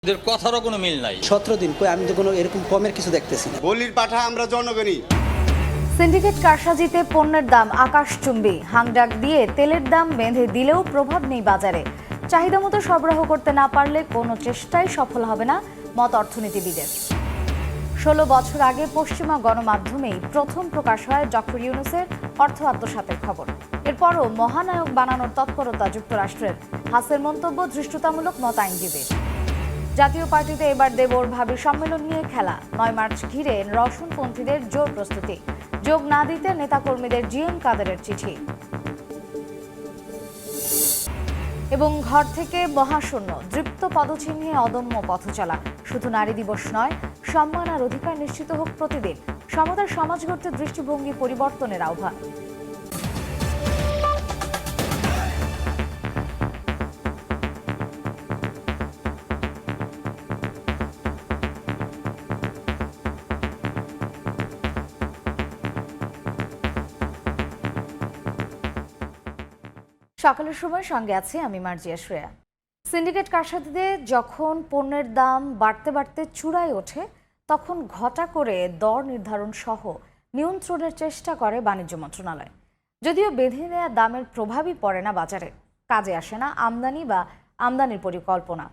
এদের কথারও কোনো মিল নাই। 17 দিন কই আমি তো কোনো এরকম কমের কিছু দেখতেছি না। বলির পাঠা আমরা জনগণই। সিন্ডিকেট কারসাজিতে পণ্যের দাম আকাশচুম্বী, হাংডাক দিয়ে তেলের দাম বেঁধে দিলেও প্রভাব নেই বাজারে। চাহিদা মতো সরবরাহ করতে না পারলে কোনো চেষ্টাই সফল হবে না, মত অর্থনীতিবিদের। 16 বছর আগে পশ্চিমা গণমাধ্যমেই প্রথম প্রকাশ হয় ডক্টর ইউনূসের অর্থ আত্মসাতের খবর। এরপরও মহানায়ক বানানোর তৎপরতা যুক্তরাষ্ট্রের। হাসের মন্তব্য ধৃষ্টতামূলক, মত আইনজীবীর। জাতীয় পার্টিতে এবার দেবর ভাবির সম্মেলন নিয়ে খেলা। 9 মার্চ ঘিরে রসুনপন্থীদের জোর প্রস্তুতি। যোগ না দিতে নেতাকর্মীদের জিএম কাদেরের চিঠি। এবং ঘর থেকে মহাশূন্য, দৃপ্ত পদচিহ্নে অদম্য পথচলা। শুধু নারী দিবস নয়, সম্মান আর অধিকার নিশ্চিত হোক প্রতিদিন। সমতার সমাজ গড়তে দৃষ্টিভঙ্গি পরিবর্তনের আহ্বান। সকালের সময় সঙ্গে আছি আমি মার্জিয়া শ্রেয়া। সিন্ডিকেট কারসাজিতে যখন পণ্যের দাম বাড়তে বাড়তে চূড়ায় ওঠে, তখন ঘটা করে দর নির্ধারণ সহ নিয়ন্ত্রণের চেষ্টা করে বাণিজ্য মন্ত্রণালয়। যদিও বেঁধে দেওয়া দামের প্রভাবই পড়ে না বাজারে, কাজে আসে না আমদানি বা আমদানির পরিকল্পনা।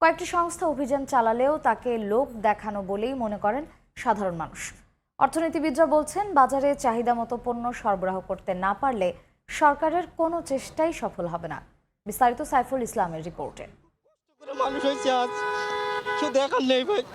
কয়েকটি সংস্থা অভিযান চালালেও তাকে লোক দেখানো বলেই মনে করেন সাধারণ মানুষ। অর্থনীতিবিদরা বলছেন, বাজারে চাহিদা মতো পণ্য সরবরাহ করতে না পারলে সরকারের কোনো চেষ্টাই সফল হবে না। বিস্তারিত সাইফুল ইসলামের রিপোর্টে।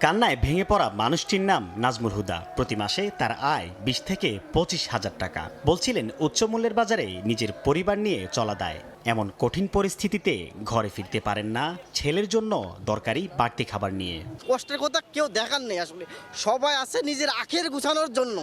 কান্নায় ভেঙে পড়া মানুষটির নাম নাজমুল হুদা। প্রতি মাসে তার আয় 20 থেকে 25,000 টাকা। বলছিলেন, উচ্চ মূল্যের বাজারে নিজের পরিবার নিয়ে চলা দায়। এমন কঠিন পরিস্থিতিতে ঘরে ফিরতে পারেন না ছেলের জন্য দরকারি বাড়তি খাবার নিয়ে। কষ্টের কথা কেউ দেখার নেই, আসলে সবাই আছে নিজের আখের গুছানোর জন্য,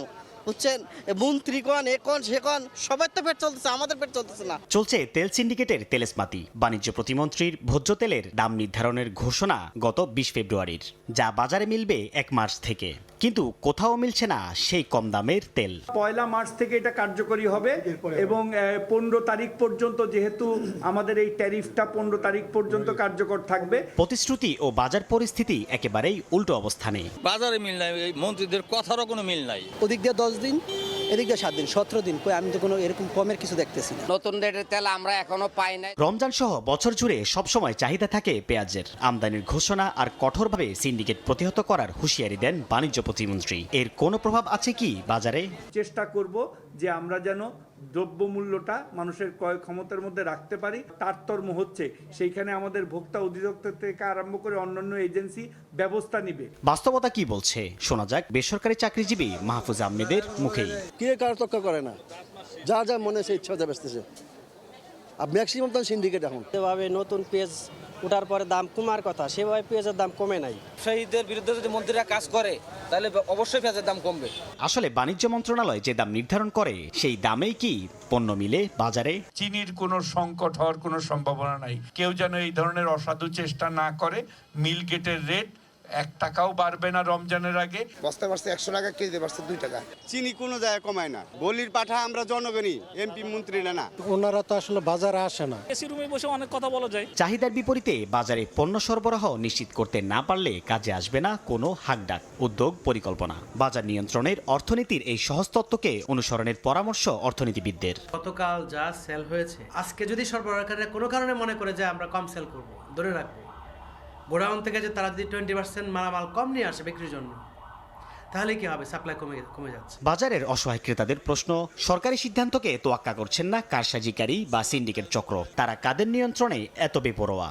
বুঝছেন। মন্ত্রী কন, এ কন, সে কন, সবার তো পেট চলতেছে, আমাদের পেট চলতেছে না। চলছে তেল সিন্ডিকেটের তেলেসমাতি। বাণিজ্য প্রতিমন্ত্রীর ভোজ্য তেলের দাম নির্ধারণের ঘোষণা গত 20 ফেব্রুয়ারির, যা বাজারে মিলবে 1 মার্চ থেকে। কিন্তু কোথাও মিলছে না সেই কম দামের তেল। 1 মার্চ থেকে এটা কার্যকরী হবে এবং 15 তারিখ পর্যন্ত, যেহেতু আমাদের এই ট্যারিফটা 15 তারিখ পর্যন্ত কার্যকর থাকবে। প্রতিশ্রুতি ও বাজার পরিস্থিতি একেবারেই উল্টো অবস্থানে। বাজারে মিল নাই, এই মন্ত্রীদের কথারও কোনো মিল নাই। ওদিক দিয়ে 10 দিন, এদিক দিয়ে 7 দিন, 17 দিন কই আমি তো কোনো এরকম কমের কিছু দেখতেছি না। নতুন রেটের তেল আমরা এখনো পাই নাই। রমজান সহ বছর জুড়ে সবসময় চাহিদা থাকে পেঁয়াজের। আমদানির ঘোষণা আর কঠোরভাবে সিন্ডিকেট প্রতিহত করার হুঁশিয়ারি দেন বাণিজ্য প্রতিমন্ত্রী। এর কোনো প্রভাব আছে কি বাজারে? চেষ্টা করব যে আমরা যেন দ্রব্যমূল্যটা মানুষের ক্রয় ক্ষমতার মধ্যে রাখতে পারি। তারতম্য হচ্ছে, সেইখানে আমাদের ভোক্তা অধিদপ্তর থেকে আরম্ভ করে অন্যান্য এজেন্সি ব্যবস্থা নিবে। বাস্তবতা কি বলছে শোনা যাক বেসরকারি চাকরিজীবী মাহফুজ আহমেদের মুখেই। কে কার তক্কা করে না, যা যা মনে সে ইচ্ছা বেচতেছে। আর ম্যাক্সিমাম তো সিন্ডিকেট এখন। যেভাবে নতুন পেঁয়াজ ওঠার পরে দাম কমার কথা, সেভাবে পেঁয়াজের দাম কমে নাই। ব্যবসায়ীদের বিরুদ্ধে যদি মন্ত্রীরা কাজ করে, তাহলে অবশ্যই পেঁয়াজের দাম কমবে। আসলে বাণিজ্য মন্ত্রণালয় যে দাম নির্ধারণ করে, সেই দামেই কি পণ্য মিলে বাজারে? চিনির কোনো সংকট হওয়ার কোনো সম্ভাবনা নাই। কেউ যেন এই ধরনের অসাধু চেষ্টা না করে। মিল গেটের রেট 1 টাকাও বাড়বে না রমজানের আগে। বস্তা বাড়ছে 100 টাকা, কেজি বাড়ছে 2 টাকা। চিনি কোনো জায়গায় কমায় না। বলির পাঠা আমরা জনগণই, এমপি মন্ত্রী না। ওনারা তো আসলে বাজারে আসে না। এসি রুমে বসে অনেক কথা বলা যায়। চাহিদার বিপরীতে বাজারে পণ্য সরবরাহ নিশ্চিত করতে না পারলে কাজে আসবে না কোনো হাকডাক, উদ্যোগ, পরিকল্পনা। বাজার নিয়ন্ত্রণের অর্থনীতির এই সহজ তত্ত্বকে অনুসরণের পরামর্শ অর্থনীতিবিদদের। গতকাল যা সেল হয়েছে, আজকে যদি সরবরাহকারীরা কোনো কারণে মনে করে যে আমরা কম সেল করব, ধরে রাখবো গোডাউন থেকে যে তারা যদি 20% মালামাল কম নিয়ে আসে বিক্রির জন্য, তাহলে কি হবে? সাপ্লাই কমে যাচ্ছে। বাজারের অসহায় ক্রেতাদের প্রশ্ন, সরকারি সিদ্ধান্তকে তোয়াক্কা করছেন না কারসাজিকারী বা সিন্ডিকেট চক্র। তারা কাদের নিয়ন্ত্রণে এত বেপরোয়া?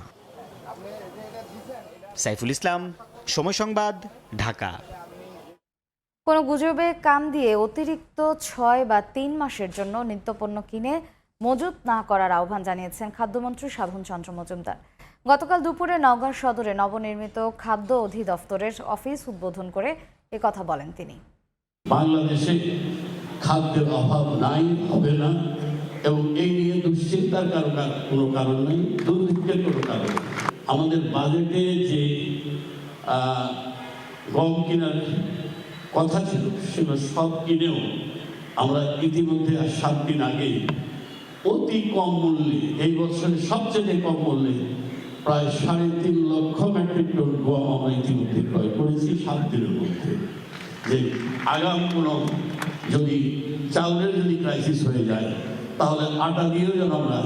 সাইফুল ইসলাম, সময় সংবাদ, ঢাকা। কোনো গুজবে কান দিয়ে অতিরিক্ত 6 বা 3 মাসের জন্য নিত্যপণ্য কিনে মজুত না করার আহ্বান জানিয়েছেন খাদ্যমন্ত্রী সাধন চন্দ্র মজুমদার। গতকাল দুপুরে নওগাঁ সদরে নবনির্মিত খাদ্য অধিদপ্তরের অফিস উদ্বোধন করে কথা বলেন তিনি। বাংলাদেশে খাদ্যের অভাব নাই, হবে না, এবং এই নিয়ে দুশ্চিন্তার কোনো কারণ নেই, দুর্ভিক্ষের কোনো কারণ নেই। আমাদের বাজেটে যে গম কেনার কথা ছিল, সেগুলো সব কিনেও আমরা ইতিমধ্যে 7 দিন আগেই অতি কম মূল্যে, এই বছরের সবচেয়ে কম মূল্যে প্রায় 3.5 লক্ষ মেট্রিক টন গম আমরা ইতিমধ্যে ক্রয় করেছি 7 দিনের মধ্যে। যে আগাম কোনো যদি চাউলের যদি ক্রাইসিস হয়ে যায় তাহলে আটা দিয়েও যেন আমরা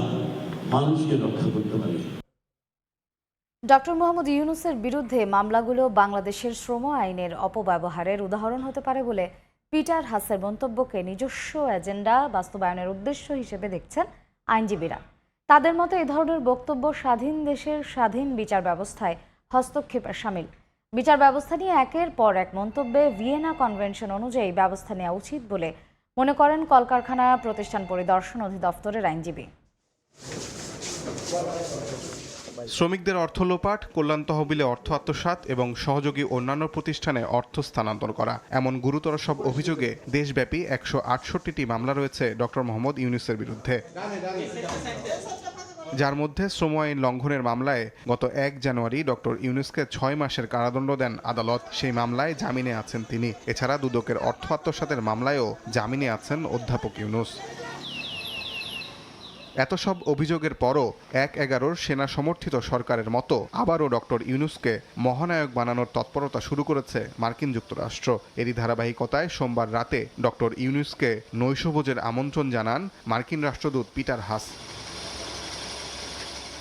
মানুষকে রক্ষা করতে পারি। ডক্টর মোহাম্মদ ইউনূসের বিরুদ্ধে মামলাগুলো বাংলাদেশের শ্রম আইনের অপব্যবহারের উদাহরণ হতে পারে বলে পিটার হাসের মন্তব্যকে নিজস্ব এজেন্ডা বাস্তবায়নের উদ্দেশ্য হিসেবে দেখছেন আইনজীবীরা। তাদের মতে এ ধরনের বক্তব্য স্বাধীন দেশের স্বাধীন বিচার ব্যবস্থায় হস্তক্ষেপের শামিল। বিচার ব্যবস্থা নিয়ে একের পর এক মন্তব্যে ভিয়েনা কনভেনশন অনুযায়ী ব্যবস্থা নেওয়া উচিত বলে মনে করেন কলকারখানা প্রতিষ্ঠান পরিদর্শন অধিদপ্তরের আইনজীবী। শ্রমিকদের অর্থ লোপাট, কল্যাণ তহবিলে অর্থ আত্মসাৎ এবং সহযোগী অন্যান্য প্রতিষ্ঠানে অর্থ স্থানান্তর করা, এমন গুরুতর সব অভিযোগে দেশব্যাপী 168টি মামলা রয়েছে ডক্টর মোহাম্মদ ইউনূসের বিরুদ্ধে, যার মধ্যে শ্রম আইন লঙ্ঘনের মামলায় গত 1 জানুয়ারি ডক্টর ইউনূসকে 6 মাসের কারাদণ্ড দেন আদালত। সেই মামলায় জামিনে আছেন তিনি। এছাড়া দুদকের অর্থ আত্মসাতের মামলায়ও জামিনে আছেন অধ্যাপক ইউনূস। এত সব অভিযোগের পরও 1/11 সেনা সমর্থিত সরকারের মতো আবারও ডক্টর ইউনূসকে মহানায়ক বানানোর তৎপরতা শুরু করেছে মার্কিন যুক্তরাষ্ট্র। এরই ধারাবাহিকতায় সোমবার রাতে ডক্টর ইউনূসকে নৈশভোজের আমন্ত্রণ জানান মার্কিন রাষ্ট্রদূত পিটার হাস।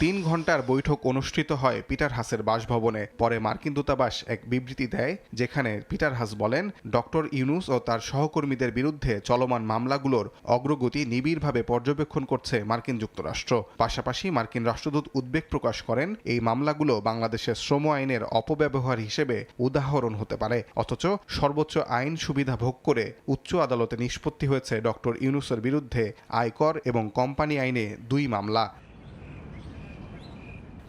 3 ঘন্টার বৈঠক অনুষ্ঠিত হয় পিটার হাসের বাসভবনে। পরে মার্কিন দূতাবাস এক বিবৃতি দেয়, যেখানে পিটার হাস বলেন, ডক্টর ইউনূস ও তার সহকর্মীদের বিরুদ্ধে চলমান মামলাগুলোর অগ্রগতি নিবিড়ভাবে পর্যবেক্ষণ করছে মার্কিন যুক্তরাষ্ট্র। পাশাপাশি মার্কিন রাষ্ট্রদূত উদ্বেগ প্রকাশ করেন, এই মামলাগুলো বাংলাদেশের শ্রম আইনের অপব্যবহার হিসেবে উদাহরণ হতে পারে। অথচ সর্বোচ্চ আইন সুবিধা ভোগ করে উচ্চ আদালতে নিষ্পত্তি হয়েছে ডক্টর ইউনূসের বিরুদ্ধে আয়কর এবং কোম্পানি আইনে 2 মামলা।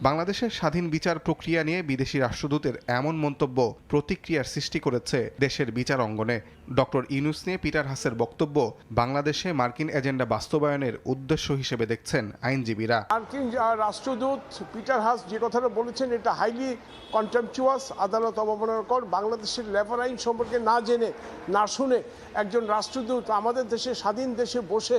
বাংলাদেশের স্বাধীন বিচার প্রক্রিয়া নিয়ে বিদেশি রাষ্ট্রদূতের এমন মন্তব্য প্রতিক্রিয়ার সৃষ্টি করেছে দেশের বিচার অঙ্গনে। ডক্টর ইউনূস নিয়ে পিটার হাসের বক্তব্য বাংলাদেশে মার্কিন এজেন্ডা বাস্তবায়নের উদ্দেশ্য হিসেবে দেখছেন আইনজীবীরা। মার্কিন রাষ্ট্রদূত পিটার হাস যে কথাটা বলেছেন এটা হাইলি কন্টেম্পচুয়াস, আদালত অবমাননাকর। বাংলাদেশের লেবার আইন সম্পর্কে না জেনে না শুনে একজন রাষ্ট্রদূত আমাদের দেশে স্বাধীন দেশে বসে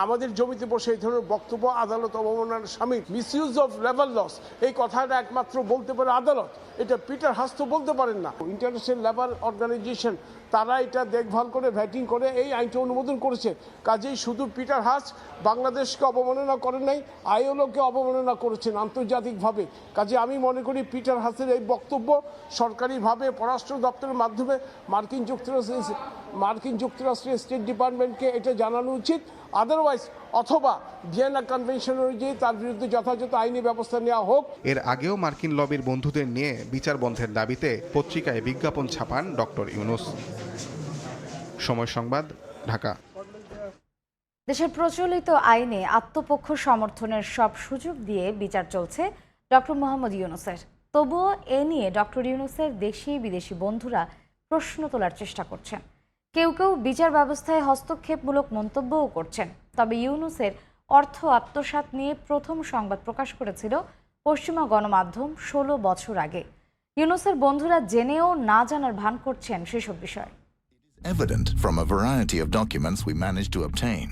আমাদের জমিতে বসে এই ধরনের বক্তব্য আদালত অবমাননার শামিল। মিসইউজ অফ লেবার লস এই কথাটা একমাত্র বলতে পারে আদালত, এটা পিটার হাস তো বলতে পারেন না। ইন্টারন্যাশনাল লেবার অর্গানাইজেশন তারা এটা দেখভাল করে ভ্যাটিং করে এই আইনটা অনুমোদন করেছে। কাজেই শুধু পিটার হাস বাংলাদেশকে অবমাননা করেন নাই, আইএলওকে অবমাননা করেছেন আন্তর্জাতিকভাবে। কাজে আমি মনে করি পিটার হাসের এই বক্তব্য সরকারিভাবে পররাষ্ট্র দপ্তরের মাধ্যমে মার্কিন যুক্তরাষ্ট্রের স্টেট ডিপার্টমেন্টকে এটা জানানো উচিত। আদারওয়াইজ অথবা ভিয়েনা কনভেনশন অনুযায়ী তার বিরুদ্ধে যথাযথ আইনি ব্যবস্থা নেওয়া হোক। এর আগেও মার্কিন লবির বন্ধুদের নিয়ে বিচার বন্ধের দাবিতে পত্রিকায় বিজ্ঞাপন ছাপান ডক্টর ইউনূস। সময় সংবাদ, ঢাকা। দেশের প্রচলিত আইনে আত্মপক্ষ সমর্থনের সব সুযোগ দিয়ে বিচার চলছে ডক্টর মোহাম্মদ ইউনূসের। তবুও এ নিয়ে ডক্টর ইউনূসের দেশি বিদেশি বন্ধুরা প্রশ্ন তোলার চেষ্টা করছেন। কেউ কেউ বিচার ব্যবস্থায় হস্তক্ষেপমূলক মন্তব্যও করছেন। তবে ইউনূসের অর্থ আত্মসাৎ নিয়ে প্রথম সংবাদ প্রকাশ করেছিল পশ্চিমা গণমাধ্যম 16 বছর আগে। ইউনূসের বন্ধুরা জেনেও না জানার ভান করছেন সেসব বিষয়। Evident from a variety of documents we managed to obtain.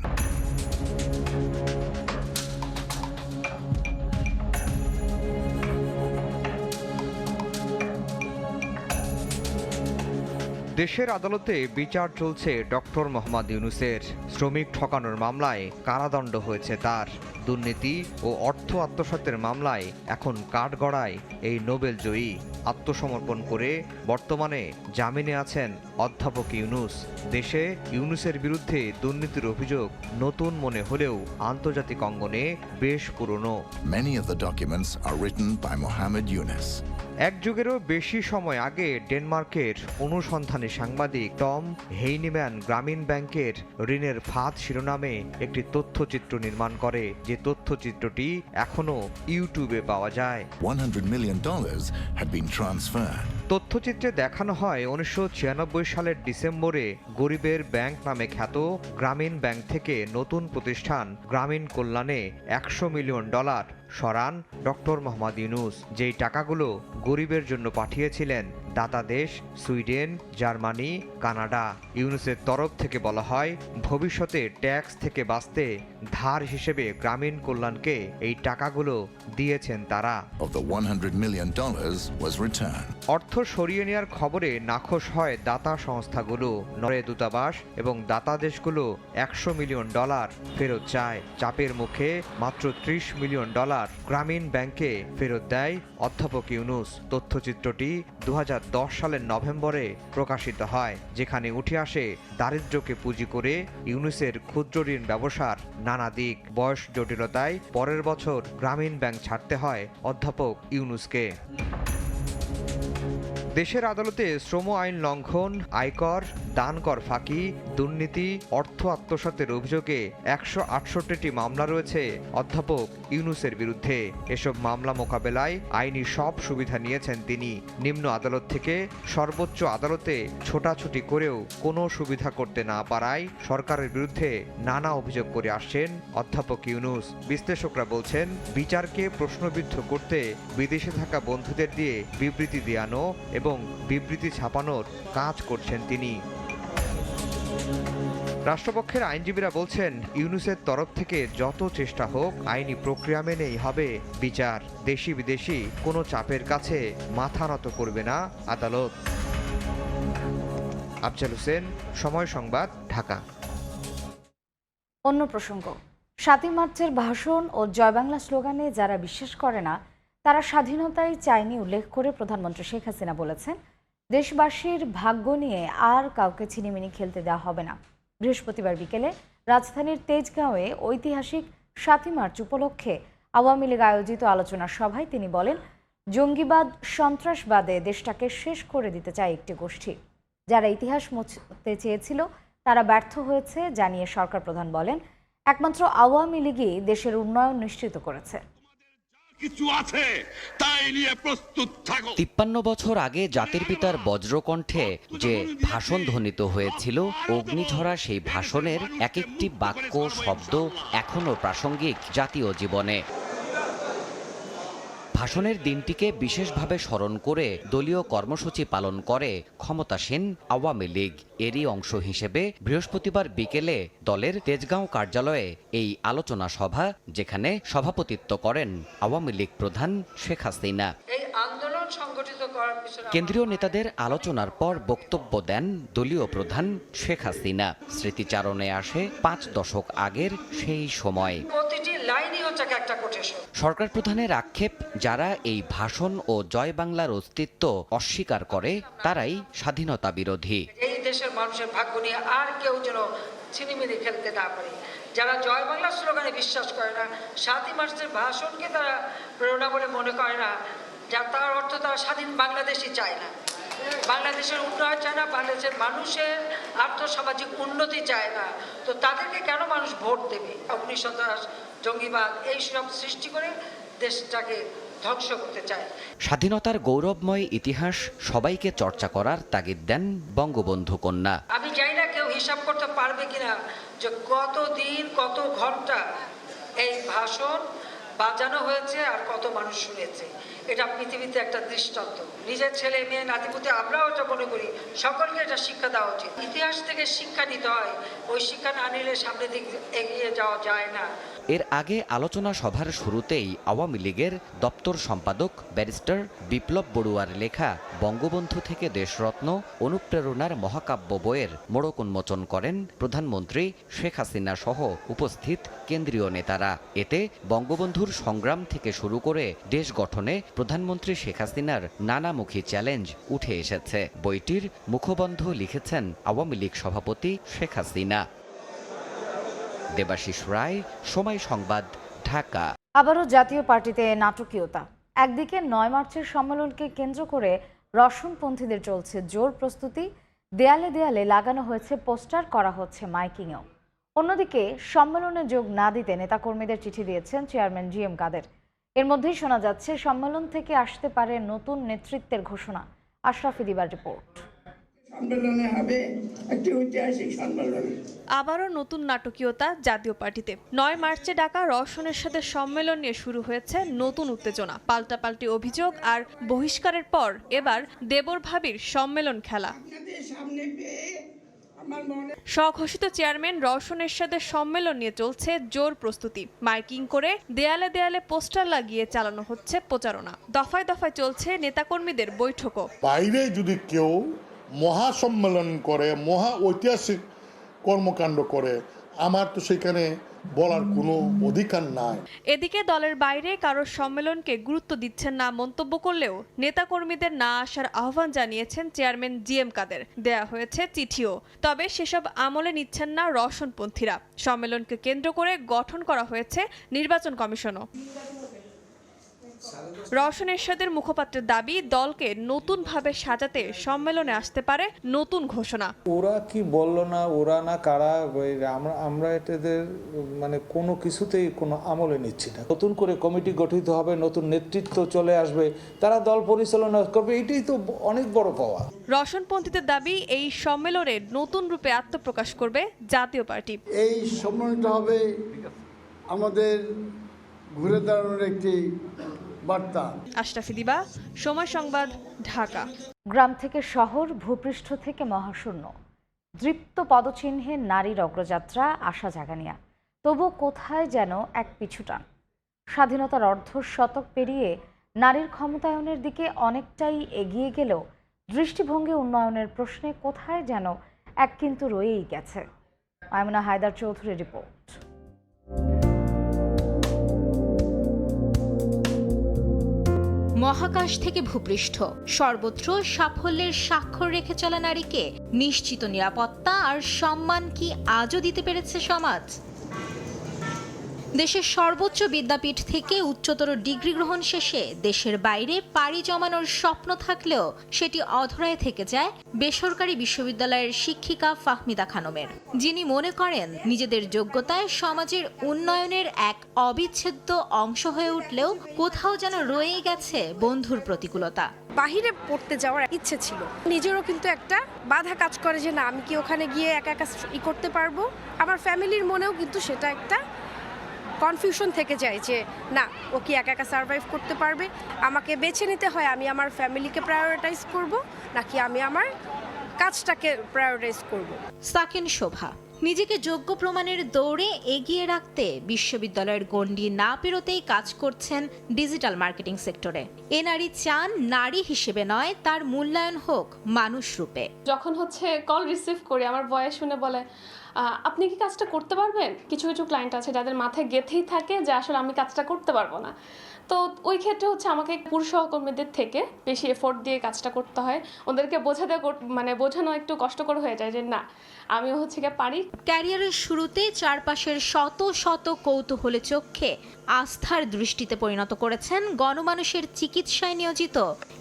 দেশের আদালতে বিচার চলছে ডক্টর মোহাম্মদ ইউনূসের। শ্রমিক ঠকানোর মামলায় কারাদণ্ড হয়েছে তার। দুর্নীতি ও অর্থ আত্মসাতের মামলায় এখন কাঠগড়ায় এই নোবেল জয়ী। আত্মসমর্পণ করে বর্তমানে জামিনে আছেন অধ্যাপক ইউনূস। দেশে ইউনূসের বিরুদ্ধে দুর্নীতির অভিযোগ নতুন মনে হলেও আন্তর্জাতিক অঙ্গনে বেশ পুরনো। Many of the documents are written by Mohammed Yunus. এক যুগেরও বেশি সময় আগে ডেনমার্কের অনুসন্ধানী সাংবাদিক টম হেইনিম্যান গ্রামীণ ব্যাংকের ঋণের ফাঁদ শিরোনামে একটি তথ্যচিত্র নির্মাণ করে, যে তথ্যচিত্রটি এখনো ইউটিউবে পাওয়া যায়। $100 million had been transferred. তথ্যচিত্রে দেখানো হয় 1996 সালের ডিসেম্বরে গরিবের ব্যাংক নামে খ্যাত গ্রামীণ ব্যাংক থেকে নতুন প্রতিষ্ঠান গ্রামীণ কল্যাণে $100 মিলিয়ন সরান ডক্টর মোহাম্মদ ইউনূস, যেই টাকাগুলো গরিবের জন্য পাঠিয়েছিলেন দাতা দেশ সুইডেন, জার্মানি, কানাডা। ইউনূসের তরফ থেকে বলা হয়, ভবিষ্যতে ট্যাক্স থেকে বাঁচতে ধার হিসেবে গ্রামীণ কল্যাণকে এই টাকাগুলো দিয়েছেন তারা। Of the $100 million was returned. অর্থ সরিয়ে নেওয়ার খবরে নাখোশ হয় দাতা সংস্থাগুলো। নরওয়ে দূতাবাস এবং দাতা দেশগুলো $100 মিলিয়ন ফেরত চায়। চাপের মুখে মাত্র $30 মিলিয়ন গ্রামীণ ব্যাংকে ফেরত দেয় অধ্যাপক ইউনূস। তথ্যচিত্রটি 2010 সালের নভেম্বরে প্রকাশিত হয়, যেখানে উঠে আসে দারিদ্র্যকে পুঁজি করে ইউনূসের ক্ষুদ্র ঋণ ব্যবসার নানা দিক। বয়স জটিলতায় পরের বছর গ্রামীণ ব্যাংক ছাড়তে হয় অধ্যাপক ইউনূসকে। দেশের আদালতে শ্রম আইন লঙ্ঘন, আয়কর, দানকর ফাঁকি, দুর্নীতি, অর্থ আত্মসাতের অভিযোগে 168টি মামলা রয়েছে অধ্যাপক ইউনূসের বিরুদ্ধে। এসব মামলা মোকাবেলায় আইনি সব সুবিধা নিয়েছেন তিনি। নিম্ন আদালত থেকে সর্বোচ্চ আদালতে ছোটাছুটি করেও কোনো সুবিধা করতে না পারায় সরকারের বিরুদ্ধে নানা অভিযোগ করে আসছেন অধ্যাপক ইউনূস। বিশ্লেষকরা বলছেন, বিচারকে প্রশ্নবিদ্ধ করতে বিদেশে থাকা বন্ধুদের দিয়ে বিবৃতি দেয়ানো এবং বিবৃতি ছাপানোর কাজ করছেন তিনি। রাষ্ট্রপক্ষের আইনজীবীরা বলছেন, ইউনূসের তরফ থেকে যত চেষ্টা হোক আইনি প্রক্রিয়া মেনেই হবে বিচার। দেশি বিদেশি কোনো চাপের কাছে মাথা নত করবে না আদালত। আফজাল হোসেন, সময় সংবাদ, ঢাকা। অন্য প্রসঙ্গ, ৭ই মার্চের ভাষণ ও জয় বাংলা স্লোগানে যারা বিশ্বাস করে না তারা স্বাধীনতাই চায়নি উল্লেখ করে প্রধানমন্ত্রী শেখ হাসিনা বলেছেন, দেশবাসীর ভাগ্য নিয়ে আর কাউকে ছিনিমিনি খেলতে দেওয়া হবে না। বৃহস্পতিবার বিকেলে রাজধানীর তেজগাঁওয়ে ঐতিহাসিক ৭ই মার্চ উপলক্ষে আওয়ামী লীগ আয়োজিত আলোচনা সভায় তিনি বলেন, জঙ্গিবাদ, সন্ত্রাসবাদে দেশটাকে শেষ করে দিতে চায় একটি গোষ্ঠী। যারা ইতিহাস মুছতে চেয়েছিল তারা ব্যর্থ হয়েছে জানিয়ে সরকার প্রধান বলেন, একমাত্র আওয়ামী লীগই দেশের উন্নয়ন নিশ্চিত করেছে। ৫৩ বছর আগে জাতির পিতার বজ্রকণ্ঠে যে ভাষণ ধ্বনিত হয়েছিল, অগ্নিঝরা সেই ভাষণের এক একটি বাক্য, শব্দ এখনো প্রাসঙ্গিক জাতীয় জীবনে। ভাষণের দিনটিকে বিশেষভাবে স্মরণ করে দলীয় কর্মসূচি পালন করে ক্ষমতাসীন আওয়ামী লীগ। এরই অংশ হিসেবে বৃহস্পতিবার বিকেলে দলের তেজগাঁও কার্যালয়ে এই আলোচনা সভা, যেখানে সভাপতিত্ব করেন আওয়ামী লীগ প্রধান শেখ হাসিনা। কেন্দ্রীয় নেতাদের আলোচনার পর বক্তব্য দেন দলীয় প্রধান শেখ হাসিনা। স্মৃতিচারণে আসে 5 দশক আগের সেই সময়। সরকার প্রধানের আক্ষেপ, যারা এই ভাষণ ও জয় বাংলার অস্তিত্ব অস্বীকার করে তারাই স্বাধীনতা বিরোধী। এই দেশের মানুষের ভাগ্য নিয়ে আর কেউ যেন ছিনিমিনি খেলতে না পারে। যারা জয় বাংলা স্লোগানে বিশ্বাস করে না, ৭ই মার্চের ভাষণকে তারা প্রেরণা বলে মনে করে না, যা তার অর্থ তারা স্বাধীন বাংলাদেশই চায় না, বাংলাদেশের উন্নয়ন চায় না, বাংলাদেশের মানুষের আর্থসামাজিক উন্নতি চায় না। তো তাদেরকে কেন মানুষ ভোট দেবে? অগ্নিসন্ত্রাস, জঙ্গিবাদ এইসব সৃষ্টি করে দেশটাকে ধ্বংস করতে চায়। স্বাধীনতার গৌরবময় ইতিহাস সবাইকে চর্চা করার তাগিদ দেন বঙ্গবন্ধু কন্যা। আমি জানি না কেউ হিসাব করতে পারবে কিনা যে কত দিন, কত ঘন্টা এই ভাষণ বাজানো হয়েছে আর কত মানুষ শুনেছে। এটা পৃথিবীতে একটা দৃষ্টান্ত। নিজের ছেলে মেয়ে নাতিপুতি আমরাও এটা মনে করি, সকলকে এটা শিক্ষা দেওয়া উচিত। ইতিহাস থেকে শিক্ষা নিতে হয়, ওই শিক্ষা না নিলে সামনের দিকে এগিয়ে যাওয়া যায় না। এর আগে আলোচনা সভার শুরুতেই আওয়ামী লীগের দপ্তর সম্পাদক ব্যারিস্টার বিপ্লব বড়ুয়ার লেখা বঙ্গবন্ধু থেকে দেশরত্ন অনুপ্রেরণার মহাকাব্য বইয়ের মোড়ক উন্মোচন করেন প্রধানমন্ত্রী শেখ হাসিনা সহ উপস্থিত কেন্দ্রীয় নেতারা। এতে বঙ্গবন্ধুর সংগ্রাম থেকে শুরু করে দেশ গঠনে প্রধানমন্ত্রী শেখ হাসিনার নানামুখী চ্যালেঞ্জ উঠে এসেছে। বইটির মুখবন্ধ লিখেছেন আওয়ামী লীগ সভাপতি শেখ হাসিনা। দেবাশিস রায়, সময় সংবাদ, ঢাকা। আবারও জাতীয় পার্টিতে নাটকীয়তা। একদিকে 9 মার্চের সম্মেলনকে কেন্দ্র করে রসুনপন্থীদের চলছে জোর প্রস্তুতি, দেয়ালে দেয়ালে লাগানো হয়েছে পোস্টার, করা হচ্ছে মাইকিংও। অন্যদিকে সম্মেলনে যোগ না দিতে নেতাকর্মীদের চিঠি দিয়েছেন চেয়ারম্যান GM কাদের। এর মধ্যেই শোনা যাচ্ছে সম্মেলন থেকে আসতে পারে নতুন নেতৃত্বের ঘোষণা। আশরাফি দিবার রিপোর্ট। সম্মেলনে হবে একটি ঐতিহাসিক সম্মেলন। আবারও নতুন নাটকীয়তা জাতীয় পার্টিতে। ৯ মার্চে ডাকা রওশনের সাথে সম্মেলন নিয়ে শুরু হয়েছে নতুন উত্তেজনা, পাল্টাপাল্টি অভিযোগ আর বহিষ্কারের পর এবার দেবর ভাবির সম্মেলন খেলা। স্বঘোষিত চেয়ারম্যান রওশন এরশাদের সম্মেলন নিয়ে চলছে জোর প্রস্তুতি। মাইকিং করে দেয়ালে দেয়ালে পোস্টার লাগিয়ে চালানো হচ্ছে প্রচারণা। দফায় দফায় চলছে নেতাকর্মীদের বৈঠকও। বাইরে যদি কেউ মহাসম্মেলন করে, মহা ঐতিহাসিক কর্মকাণ্ড করে, আমার তো সেখানে বলার কোনো অধিকার নাই। এদিকে দলের বাইরে কারোর সম্মেলনকে গুরুত্ব দিচ্ছেন না মন্তব্য করলেও নেতাকর্মীদের না আসার আহ্বান জানিয়েছেন চেয়ারম্যান জিএম কাদের। দেয়া হয়েছে চিঠিও, তবে সেসব আমলে নিচ্ছেন না রওশনপন্থীরা। সম্মেলনকে কেন্দ্র করে গঠন করা হয়েছে নির্বাচন কমিশনও। রওশন এরশাদের মুখপাত্রের দাবি, দলকে নতুনভাবে সাজাতে সম্মেলনে আসতে পারে নতুন ঘোষণা। ওরা কি বললো না, ওরা না কারা, আমরা এটাদের মানে কোনো কিছুতেই কোনো আমলে নিচ্ছি না। নতুন করে কমিটি গঠিত হবে, নতুন নেতৃত্ব চলে আসবে, তারা দল পরিচালনা করবে, এটাই তো অনেক বড় পাওয়া। রওশনপন্থীদের দাবি, এই সম্মেলনে নতুন রূপে আত্মপ্রকাশ করবে জাতীয় পার্টি। এই সম্মেলনটা হবে আমাদের ঘুরে দাঁড়ানোর একটি বার্তা। আশরাফি দিবা, সময় সংবাদ, ঢাকা। গ্রাম থেকে শহর, ভূপৃষ্ঠ থেকে মহাশূন্য, দৃপ্ত পদচিহ্নে নারীর অগ্রযাত্রা আশা জাগানিয়া। তবু কোথায় যেন এক পিছুটান। স্বাধীনতার অর্ধশতক পেরিয়ে নারীর ক্ষমতায়নের দিকে অনেকটাই এগিয়ে গেলেও দৃষ্টিভঙ্গি উন্নয়নের প্রশ্নে কোথায় যেন এক কিন্তু রয়েই গেছে। মাইমুনা হায়দার চৌধুরীর রিপোর্ট। মহাকাশ থেকে ভূপৃষ্ঠ, সর্বত্র সাফল্যের স্বাক্ষর রেখে চলা নারীকে নিশ্চিত নিরাপত্তা আর সম্মান কি আজও দিতে পেরেছে সমাজ? দেশের সর্বোচ্চ বিদ্যাপীঠ থেকে উচ্চতর ডিগ্রি গ্রহণ শেষে দেশের বাইরে পাড়ি জমানোর স্বপ্ন থাকলেও সেটি অধরায় থেকে যায় বেসরকারি বিশ্ববিদ্যালয়ের শিক্ষিকা ফাহমিদা খানমের, যিনি মনে করেন নিজেদের যোগ্যতায় সমাজের উন্নয়নের এক অবিচ্ছেদ্য অংশ হয়ে উঠলেও কোথাও যেন রয়েই গেছে বন্ধুর প্রতিকূলতা। বাহিরে পড়তে যাওয়ার ইচ্ছে ছিল, নিজেরও কিন্তু একটা বাধা কাজ করে যে না, আমি কি ওখানে গিয়ে একা একা করতে পারবো। আমার ফ্যামিলির মনেও কিন্তু সেটা একটা কনফিউশন থেকে যায় যে না, ও কি একা একা সার্ভাইভ করতে পারবে। আমাকে বেছে নিতে হয়, আমি আমার ফ্যামিলিকে প্রায়োরিটাইজ করব নাকি আমি আমার কাজটাকে প্রায়োরিটাইজ করব। সাকিন শোভা নিজেকে যোগ্য প্রমাণের দৌড়ে এগিয়ে রাখতে বিশ্ববিদ্যালয়ের গণ্ডি না পেরোতেই কাজ করছেন ডিজিটাল মার্কেটিং সেক্টরে। এ নারী চান নারী হিসেবে নয়, তার মূল্যায়ন হোক মানুষ রূপে। যখন কল রিসিভ করি, আমার ভয়েস শুনে বলে আপনি কি কাজটা করতে পারবেন। কিছু কিছু ক্লায়েন্ট আছে যাদের মাথায় গেঁথেই থাকে যে আসলে আমি কাজটা করতে পারবো না। তো ওই ক্ষেত্রে আমাকে পুরুষ সহকর্মীদের থেকে বেশি এফোর্ট দিয়ে কাজটা করতে হয়। ওদেরকে বোঝানো একটু কষ্টকর হয়ে যায় যে না, আমিও পারি। ক্যারিয়ারের শুরুতে চারপাশের শত শত কৌতূহলে চোখে আস্থার দৃষ্টিতে পরিণত করেছেন গণমানুষের চিকিৎসায় নিয়োজিত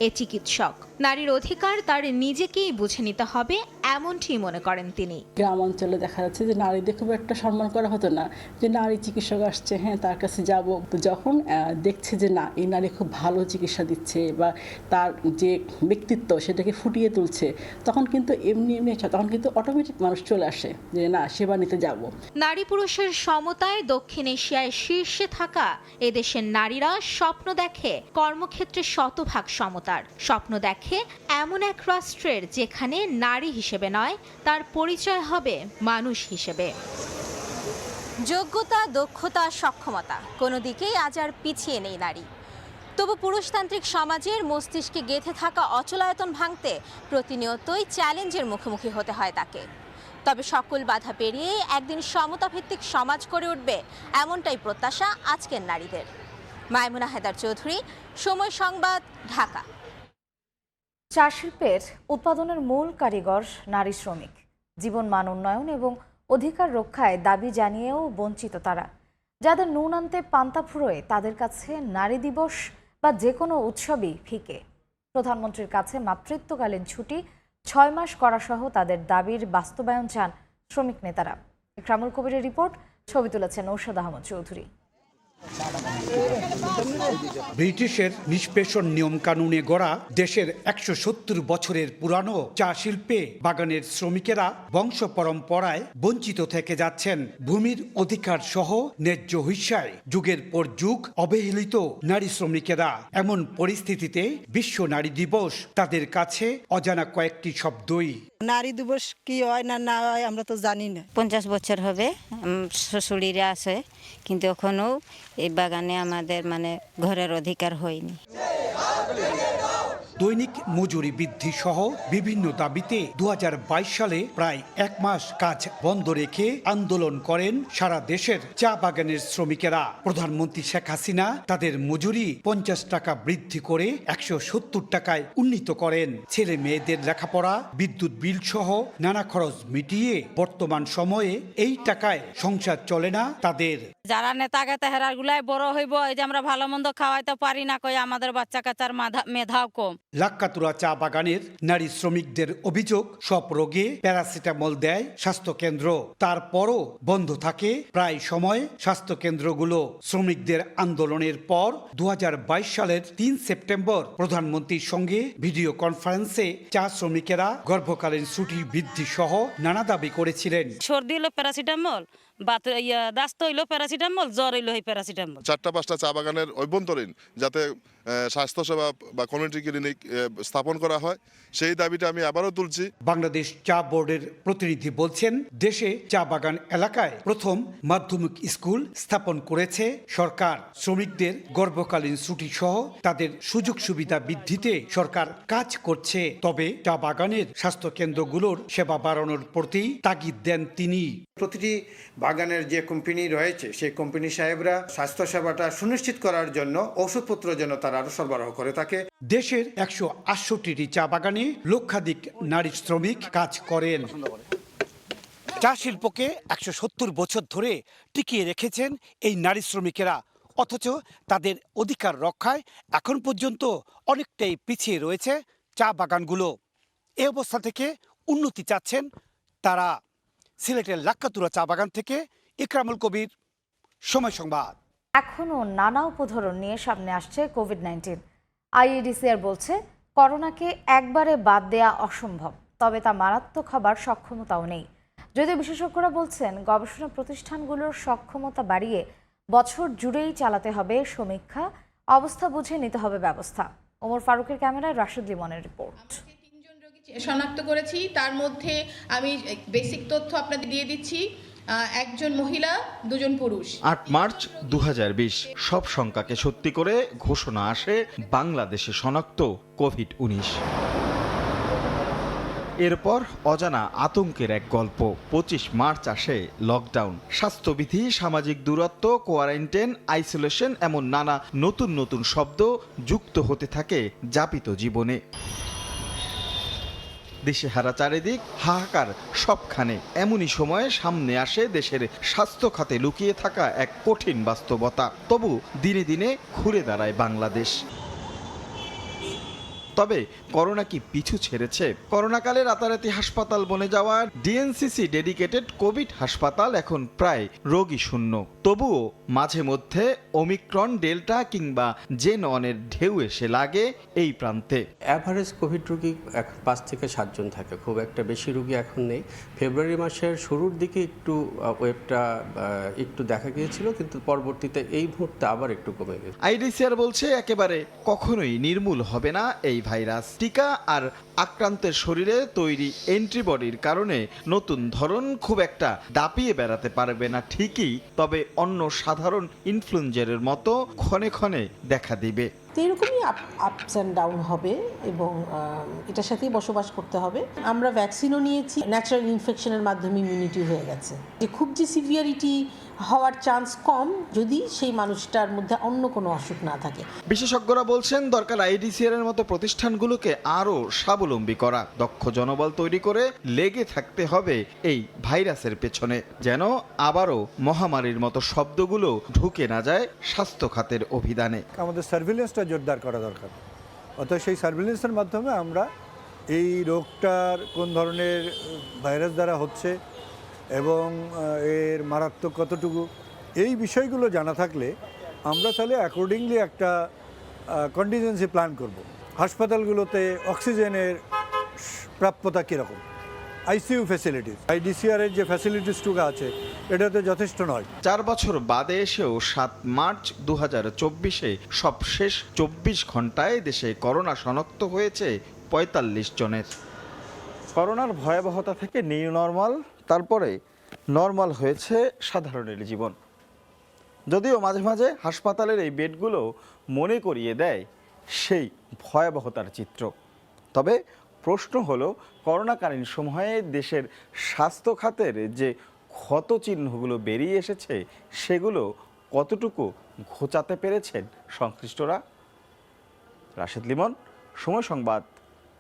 এ চিকিৎসক। নারীর অধিকার তার নিজেকেই বুঝে নিতে হবে, এমনটি মনে করেন তিনি। গ্রাম অঞ্চলে দেখা যাচ্ছে যে নারীদের খুব একটা সম্মান করা হতো না, যে নারী চিকিৎসক আসছে, হ্যাঁ তার কাছে যাব। তো যখন দেখছে যে না, এই নারী খুব ভালো চিকিৎসা দিচ্ছে বা তার যে ব্যক্তিত্ব সেটাকে ফুটিয়ে তুলছে, তখন কিন্তু এমনি তখন কিন্তু অটোমেটিক মানুষ চলে আসে যে না, সেবা নিতে যাব। নারী পুরুষের সমতায় দক্ষিণ এশিয়ায় শীর্ষে থাকা এদেশের নারীরা স্বপ্ন দেখে কর্মক্ষেত্রে শতভাগ সমতার, স্বপ্ন দেখে এমন এক রাষ্ট্রের যেখানে নারী হিসেবে নয়, তার পরিচয় হবে মানুষ হিসেবে। যোগ্যতা, দক্ষতা, সক্ষমতা কোনো দিকেই আজ আর পিছিয়ে নেই নারী। তবু পুরুষতান্ত্রিক সমাজের মস্তিষ্কে গেঁথে থাকা অচলায়তন ভাঙতে প্রতিনিয়তই চ্যালেঞ্জের মুখোমুখি হতে হয় তাকে। তবে সকল বাধা পেরিয়ে একদিন সমতাভিত্তিক সমাজ গড়ে উঠবে, এমনটাই প্রত্যাশা আজকের নারীদের। মাইমুনা হায়দার চৌধুরী, সময় সংবাদ, ঢাকা। চা শিল্পের উৎপাদনের মূল কারিগর নারী শ্রমিক। জীবন মান উন্নয়ন এবং অধিকার রক্ষায় দাবি জানিয়েও বঞ্চিত তারা। যাদের নুন আনতে পান্তা ফুরোয়, তাদের কাছে নারী দিবস বা যে কোনো উৎসবই ফিকে। প্রধানমন্ত্রীর কাছে মাতৃত্বকালীন ছুটি 6 মাস করা সহ তাদের দাবির বাস্তবায়ন চান শ্রমিক নেতারা। ইকরামুল কবিরের রিপোর্ট, ছবি তুলেছেন নৌশাদ আহমদ চৌধুরী। ব্রিটিশের নিষ্পেষণ নিয়ম কানুনে গড়া দেশের 170 বছরের পুরানো চা শিল্পে বাগানের শ্রমিকেরা বংশ পরম্পরায় বঞ্চিত থেকে যাচ্ছেন। ভূমির অধিকার সহ ন্যায্য হিস্যায় যুগের পর যুগ অবহেলিত নারী শ্রমিকেরা। এমন পরিস্থিতিতে বিশ্ব নারী দিবস তাদের কাছে অজানা কয়েকটি শব্দই। নারী দিবস কি হয় না না হয় আমরা তো জানি না। 50 বছর হবে শ্বশুরিরা আছে, কিন্তু এখনো এই বাগানে আমাদের ঘরের অধিকার হয়নি। দৈনিক মজুরি বৃদ্ধি সহ বিভিন্ন দাবিতে 2022 সালে প্রায় 1 মাস কাজ বন্ধ রেখে আন্দোলন করেন সারা দেশের চা বাগানের শ্রমিকেরা। প্রধানমন্ত্রী শেখ হাসিনা তাদের মজুরি 50 টাকা বৃদ্ধি করে 170 টাকায় উন্নীত করেন। ছেলে মেয়েদের লেখাপড়া, বিদ্যুৎ বিল সহ নানা খরচ মিটিয়ে বর্তমান সময়ে এই টাকায় সংসার চলে না তাদের। যারা নেতাকে তেহরার গুলাই বড় হইব, এই যে আমরা ভালো মন্দ খাওয়াইতে পারি না, কই আমাদের বাচ্চা কাচ্চার মেধাও কম। লাক্কাতুরা চা বাগানের নারী শ্রমিকদের অভিযোগ, সব রোগে প্যারাসিটামল দেয় স্বাস্থ্য কেন্দ্র, তারপরও বন্ধ থাকে প্রায় সময় স্বাস্থ্য কেন্দ্রগুলো। শ্রমিকদের আন্দোলনের পর 2022 সালের 3 সেপ্টেম্বর প্রধানমন্ত্রীর সঙ্গে ভিডিও কনফারেন্সে চা শ্রমিকেরা গর্ভকালীন ছুটি বৃদ্ধি সহ নানা দাবি করেছিলেন। সর্দি হলো প্যারাসিটামল, দাস্ত হইলো প্যারাসিটামল, জ্বর হইলো প্যারাসিটামল। 4-5টা চা বাগানের অভ্যন্তরীণ যাতে স্বাস্থ্যসেবা বা কমিউনিটি ক্লিনিক স্থাপন করা হয়, সেই দাবিটা আমি আবারও তুলছি। বাংলাদেশ চা বোর্ডের প্রতিনিধি বলছেন, দেশে চা বাগান এলাকায় প্রথম মাধ্যমিক স্কুল স্থাপন করেছে সরকার। শ্রমিকদের গর্ভকালীন ছুটি সহ তাদের সুযোগ সুবিধা বৃদ্ধিতে সরকার কাজ করছে। তবে চা বাগানের স্বাস্থ্য কেন্দ্রগুলোর সেবা বাড়ানোর প্রতি তাগিদ দেন তিনি। প্রতিটি বাগানের যে কোম্পানি রয়েছে সেই কোম্পানি সাহেবরা স্বাস্থ্য সেবাটা সুনিশ্চিত করার জন্য ওষুধপত্র যেন তারা আরো সরবরাহ করে থাকে। দেশের 168টি চা বাগানে লক্ষাধিক নারী শ্রমিক কাজ করেন। চা শিল্পকে 170 বছর ধরে টিকিয়ে রেখেছেন এই নারী শ্রমিকেরা, অথচ তাদের অধিকার রক্ষায় এখন পর্যন্ত অনেকটাই পিছিয়ে রয়েছে চা বাগানগুলো। এই অবস্থা থেকে উন্নতি চাচ্ছেন তারা। সিলেটের লাক্কাতুরা চা বাগান থেকে ইকরামুল কবির, সময় সংবাদ। এখনও নানা উপধরন নিয়ে সামনে আসছে কোভিড-19। আইইডিসিআর বলছে, করোনাকে একবারে বাদ দেয়া অসম্ভব, তবে তা মারাত্মক হবার সক্ষমতাও নেই। যদিও বিশেষজ্ঞরা বলছেন, গবেষণা প্রতিষ্ঠানগুলোর সক্ষমতা বাড়িয়ে বছর জুড়েই চালাতে হবে সমীক্ষা, অবস্থা বুঝে নিতে হবে ব্যবস্থা। ওমর ফারুকের ক্যামেরায় রাশেদ লিমনের রিপোর্ট। শনাক্ত করেছি, তার মধ্যে আমি বেসিক তথ্য আপনাদের দিয়ে দিচ্ছি। একজন মহিলা, 2 জন পুরুষ। 8 মার্চ 2020 সব শঙ্কাকে সত্যি করে ঘোষণা আসে বাংলাদেশে শনাক্ত কোভিড-19। এরপর অজানা আতঙ্কের এক গল্প। 25 মার্চ আসে লকডাউন, স্বাস্থ্যবিধি, সামাজিক দূরত্ব, কোয়ারেন্টাইন, আইসোলেশন, এমন নানা নতুন নতুন শব্দ যুক্ত হতে থাকে যাপিত জীবনে। দিশেহারা চারিদিক, হাহাকার সবখানে। এমনই সময়ে সামনে আসে দেশের স্বাস্থ্য খাতে লুকিয়ে থাকা এক কঠিন বাস্তবতা। তবু দিনে দিনে ঘুরে দাঁড়ায় বাংলাদেশ। তবে করোনা কি পিছু ছেড়েছে? করোনাকালে রাতারাতি হাসপাতাল বনে যাওয়া ডিএনসিসি ডেডিকেটেড কোভিড হাসপাতাল এখন প্রায় রোগী শূন্য। তবুও মাঝে মধ্যে ওমিক্রন, ডেল্টা কিংবা জেন-1-এর ঢেউ এসে লাগে এই প্রান্তে। অ্যাভারেজ কোভিড রোগী 5 থেকে 7 জন থাকে, খুব একটা বেশি রোগী এখন নেই। ফেব্রুয়ারি মাসের শুরুর দিকে একটু ওয়েবটা একটু দেখা গিয়েছিল, কিন্তু পরবর্তীতে এই মুহূর্তে আবার একটু কমে গেছে। আইডিসিআর বলছে, একেবারে কখনোই নির্মূল হবে না এই ভাইরাস। টিকা আর আক্রান্তের শরীরে তৈরি অ্যান্টিবডির কারণে নতুন ধরন খুব একটা দাপিয়ে বেড়াতে পারবে না ঠিকই, তবে অন্য সাধারণ ইনফ্লুয়েঞ্জার মতো ক্ষণে ক্ষণে দেখা দিবে। এরকমই আপস অ্যান্ড ডাউন হবে এবং এটার সাথেই বসবাস করতে হবে। আমরা ভ্যাকসিনও নিয়েছি, ন্যাচারাল ইনফেকশনের মাধ্যমে ইমিউনিটি হয়ে গেছে। যে সিভিয়ারিটি হওয়ার চান্স কম যদি সেই মানুষটার মধ্যে অন্য কোনো অসুখ না থাকে। বিশেষজ্ঞরা বলছেন, দরকার আইডিসিআর এর মতো প্রতিষ্ঠানগুলোকে আরও স্বাবলম্বী করা, দক্ষ জনবল তৈরি করে লেগে থাকতে হবে এই ভাইরাসের পেছনে, যেন আবারও মহামারীর মতো শব্দগুলো ঢুকে না যায় স্বাস্থ্য খাতের অভিধানে। আমাদের সার্ভিলেন্সটা জোরদার করা দরকার। অর্থাৎ সেই সার্ভিলেন্সের মাধ্যমে আমরা এই রোগটার কোন ধরনের ভাইরাস দ্বারা হচ্ছে এবং এর মারাত্মক কতটুকু, এই বিষয়গুলো জানা থাকলে আমরা তাহলে অ্যাকর্ডিংলি একটা কন্টিনজেন্সি প্ল্যান করব। হাসপাতালগুলোতে অক্সিজেনের প্রাপ্যতা কীরকম, আইসিইউ ফ্যাসিলিটিস, আইডিসিআর এর যে ফ্যাসিলিটিসটুকু আছে এটাতে যথেষ্ট নয়। 4 বছর বাদে এসেও 7 মার্চ 2024-এ সবশেষ 24 ঘন্টায় দেশে করোনা শনাক্ত হয়েছে 45 জনের। করোনার ভয়াবহতা থেকে নিউ নর্মাল, তারপরে নর্মাল হয়েছে সাধারণের জীবন। যদিও মাঝে মাঝে হাসপাতালের এই বেডগুলো মনে করিয়ে দেয় সেই ভয়াবহতার চিত্র। তবে প্রশ্ন হলো, করোনাকালীন সময়ে দেশের স্বাস্থ্য খাতের যে ক্ষত চিহ্নগুলো বেরিয়ে এসেছে সেগুলো কতটুকু ঘোচাতে পেরেছেন সংশ্লিষ্টরা? রাশেদ লিমন, সময় সংবাদ,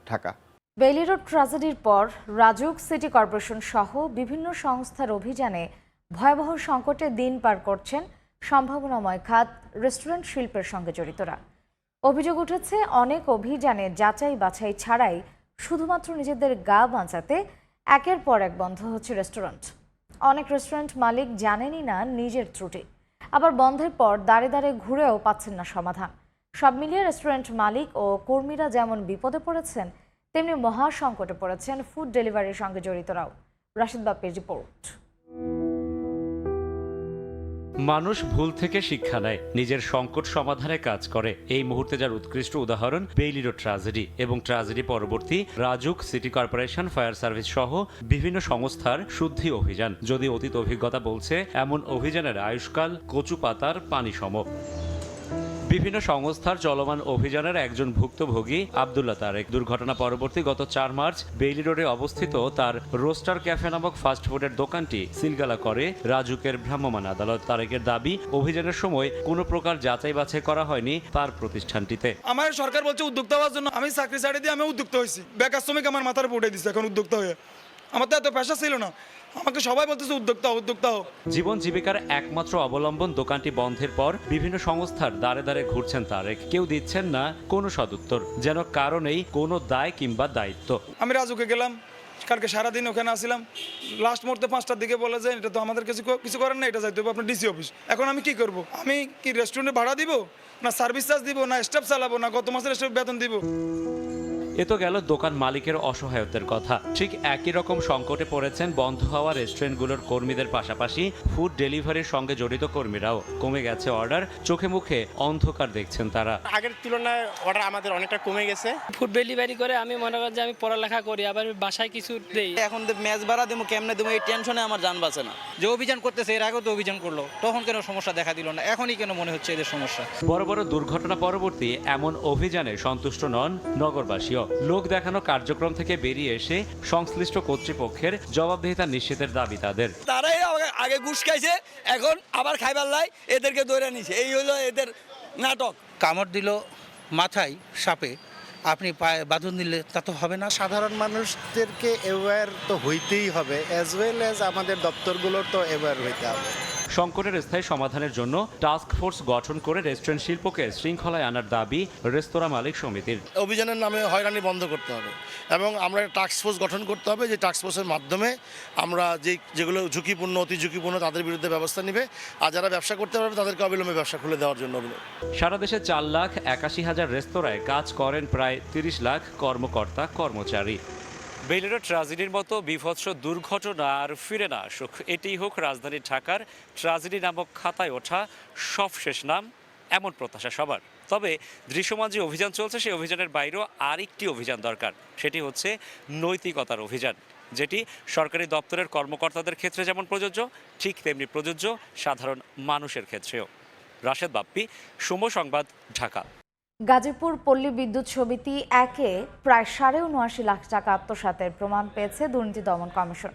ঢাকা। বেইলি রোড ট্র্যাজেডির পর রাজুক সিটি কর্পোরেশন সহ বিভিন্ন সংস্থার অভিযানে ভয়াবহ সংকটে দিন পার করছেন সম্ভাবনাময় খাত রেস্টুরেন্ট শিল্পের সঙ্গে জড়িতরা। অভিযোগ উঠেছে, অনেক অভিযানে যাচাই বাছাই ছাড়াই শুধুমাত্র নিজেদের গা বাঁচাতে একের পর এক বন্ধ হচ্ছে রেস্টুরেন্ট। অনেক রেস্টুরেন্ট মালিক জানেনই না নিজের ত্রুটি, আবার বন্ধের পর দাঁড়ে দাঁড়ে ঘুরেও পাচ্ছেন না সমাধান। সব মিলিয়ে রেস্টুরেন্ট মালিক ও কর্মীরা যেমন বিপদে পড়েছেন, তেমনি মহা সংকটে পড়েছেন ফুড ডেলিভারির সঙ্গে জড়িতরাও। রাশিদ বাপ্পির রিপোর্ট। মানুষ ভুল থেকে শিক্ষা নেয়, নিজের সংকট সমাধানে কাজ করে। এই মুহূর্তে যার উৎকৃষ্ট উদাহরণ বেইলি রোড ট্র্যাজেডি এবং ট্র্যাজেডি পরবর্তী RAJUK city corporation, fire service সহ বিভিন্ন সংস্থার শুদ্ধি অভিযান। যদি অতীত অভিজ্ঞতা বলছে, এমন অভিযানের আয়ুষ্কাল কচু পাতার পানি সম। বিভিন্ন সংস্থার চলমান অভিযানের একজন ভুক্তভোগী আব্দুল্লাহ তারেক দুর্ঘটনা পরবর্তী গত 4 মার্চ বেইলি রোডে অবস্থিত তার রোস্টার ক্যাফে নামক ফাস্টফুডের দোকানটি সিলগালা করে রাজুকের ভ্রাম্যমাণ আদালত। তারেকের দাবি, অভিযানের সময় কোনো প্রকার যাচাই বাছাই করা হয়নি তার প্রতিষ্ঠানটিতে। আমার সরকার বলছে উদ্যোক্তা হওয়ার জন্য, আমি চাকরি ছাড়ে দিয়ে আমি উদ্যোক্তা হয়েছি। বেকার শ্রমিক আমার মাথার উপর উঠে দিচ্ছে এখন উদ্যোক্তা হয়ে। আমার তো এত পেশা ছিল না, আমাকে সবাই বলতেছে উদ্যোক্তা উদ্যোক্তা হোক। জীবন জীবিকার একমাত্র অবলম্বন দোকানটি বন্ধের পর বিভিন্ন সংস্থার দ্বারে দ্বারে ঘুরছেন তারেক। কেউ দিচ্ছেন না কোনো সদুত্তর, যেন কারণেই কোনো দায় কিংবা দায়িত্ব। আমি রাজুকে গেলাম, কালকে সারাদিন ওখানে আসছিলাম। লাস্ট মুহূর্তে 5টার দিকে বলে যে এটা তো আমাদের কিছু করেন না, এটা যাইতে হবে আপনার ডিসি অফিস। এখন আমি কি করব? আমি কি রেস্টুরেন্টে ভাড়া দিব, না সার্ভিস চার্জ দিব, না স্টাফ চালাবো, না গত মাসের স্টাফ বেতন দিব? এ তো গেল দোকান মালিকের অসহায়তার কথা। ঠিক একই রকম সংকটে পড়েছেন বন্ধ হওয়া রেস্টুরেন্টগুলোর কর্মীদের পাশাপাশি ফুড ডেলিভারির সঙ্গে জড়িত কর্মীরাও। কমে গেছে অর্ডার, চোখে মুখে অন্ধকার দেখছেন তারা। আগের তুলনায় অর্ডার আমাদের অনেকটা কমে গেছে। ফুড ডেলিভারি করে আমি মনে করি যে আমি পড়ালেখা করি, আবার বাসায় কিছু দেই। এখন মেস ভাড়া দেবো কেমনে দেবো, এই টেনশনে আমার জান বাঁচে না। যে অভিযান করতেছে, এর আগেও তো অভিযান করলো, তখন কেন সমস্যা দেখা দিল না, এখনই কেন মনে হচ্ছে এদের সমস্যা? বড় বড় দুর্ঘটনা পরবর্তী এমন অভিযানে সন্তুষ্ট নন নগরবাসীও। লোক দেখানো কার্যক্রম থেকে বেরিয়ে এসে সংশ্লিষ্ট কর্তৃপক্ষের জবাবদিহিতা নিশ্চিতের দাবি তাদের। তারাই আগে ঘুষ খাইছে, এখন আবার খাইবার লাই এদেরকে ধরে নিছে, এই হলো এদের নাটক। কামড় দিল মাথায় সাপে, আপনি পায়ে বাঁধন দিলে তা তো হবে না। সাধারণ মানুষদেরকে অ্যাওয়্যার তো হইতেই হবে, অ্যাজ ওয়েল অ্যাজ আমাদের দপ্তরগুলোর তো অ্যাওয়্যার হইতে হবে। সংকটের স্থায়ী সমাধানের জন্য টাস্ক ফোর্স গঠন করে রেস্টুরেন্ট শিল্পকে শৃঙ্খলায় আনার দাবি রেস্তোরাঁ মালিক সমিতির। অভিযানের নামে হয়রানি বন্ধ করতে হবে এবং আমরা টাস্ক ফোর্স গঠন করতে হবে, যে টাস্ক ফোর্সের মাধ্যমে আমরা যেগুলো ঝুঁকিপূর্ণ, অতি ঝুঁকিপূর্ণ তাদের বিরুদ্ধে ব্যবস্থা নিবে, আর যারা ব্যবসা করতে পারবে তাদেরকে অবিলম্বে ব্যবসা খুলে দেওয়ার জন্য। সারা দেশে 4,81,000 রেস্তোরাঁয় কাজ করেন প্রায় 30 লাখ কর্মকর্তা কর্মচারী। বেইলি রোড ট্র্যাজেডির মতো বিভৎস দুর্ঘটনা আর ফিরে না আসুক, এটিই হোক রাজধানী ঢাকার ট্র্যাজেডি নামক খাতায় ওঠা সবশেষ নাম, এমন প্রত্যাশা সবার। তবে দৃশ্যমান যে অভিযান চলছে, সেই অভিযানের বাইরেও আরেকটি অভিযান দরকার। সেটি হচ্ছে নৈতিকতার অভিযান, যেটি সরকারি দপ্তরের কর্মকর্তাদের ক্ষেত্রে যেমন প্রযোজ্য, ঠিক তেমনি প্রযোজ্য সাধারণ মানুষের ক্ষেত্রেও। রাশেদ বাপ্পি, সময় সংবাদ, ঢাকা। গাজীপুর পল্লী বিদ্যুৎ সমিতি একে প্রায় ৭৯.৫ লাখ টাকা আত্মসাতের প্রমাণ পেয়েছে দুর্নীতি দমন কমিশন।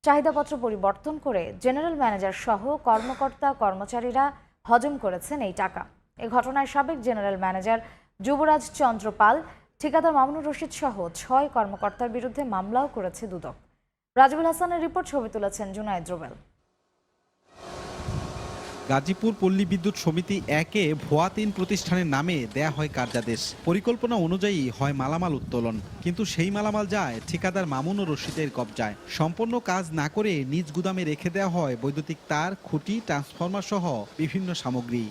চাহিদাপত্র পরিবর্তন করে জেনারেল ম্যানেজার সহ কর্মকর্তা কর্মচারীরা হজম করেছেন এই টাকা। এ ঘটনায় সাবেক জেনারেল ম্যানেজার যুবরাজ চন্দ্র পাল, ঠিকাদার মামুনুর রশিদ সহ ৬ কর্মকর্তার বিরুদ্ধে মামলাও করেছে দুদক। রাজবুল হাসানের রিপোর্ট, ছবি তুলেছেন জুনায়েদ রুবেল। গাজীপুর পল্লী বিদ্যুৎ সমিতি একে ভুয়া ৩ প্রতিষ্ঠানের নামে দেয়া হয় কার্যাদেশ। পরিকল্পনা অনুযায়ী হয় মালামাল উত্তোলন, কিন্তু সেই মালামাল যায় ঠিকাদার মামুনুর রশিদের কবজায়। সম্পূর্ণ কাজ না করে নিজ গুদামে রেখে দেওয়া হয় বৈদ্যুতিক তার, খুঁটি, ট্রান্সফরমার সহ বিভিন্ন সামগ্রী।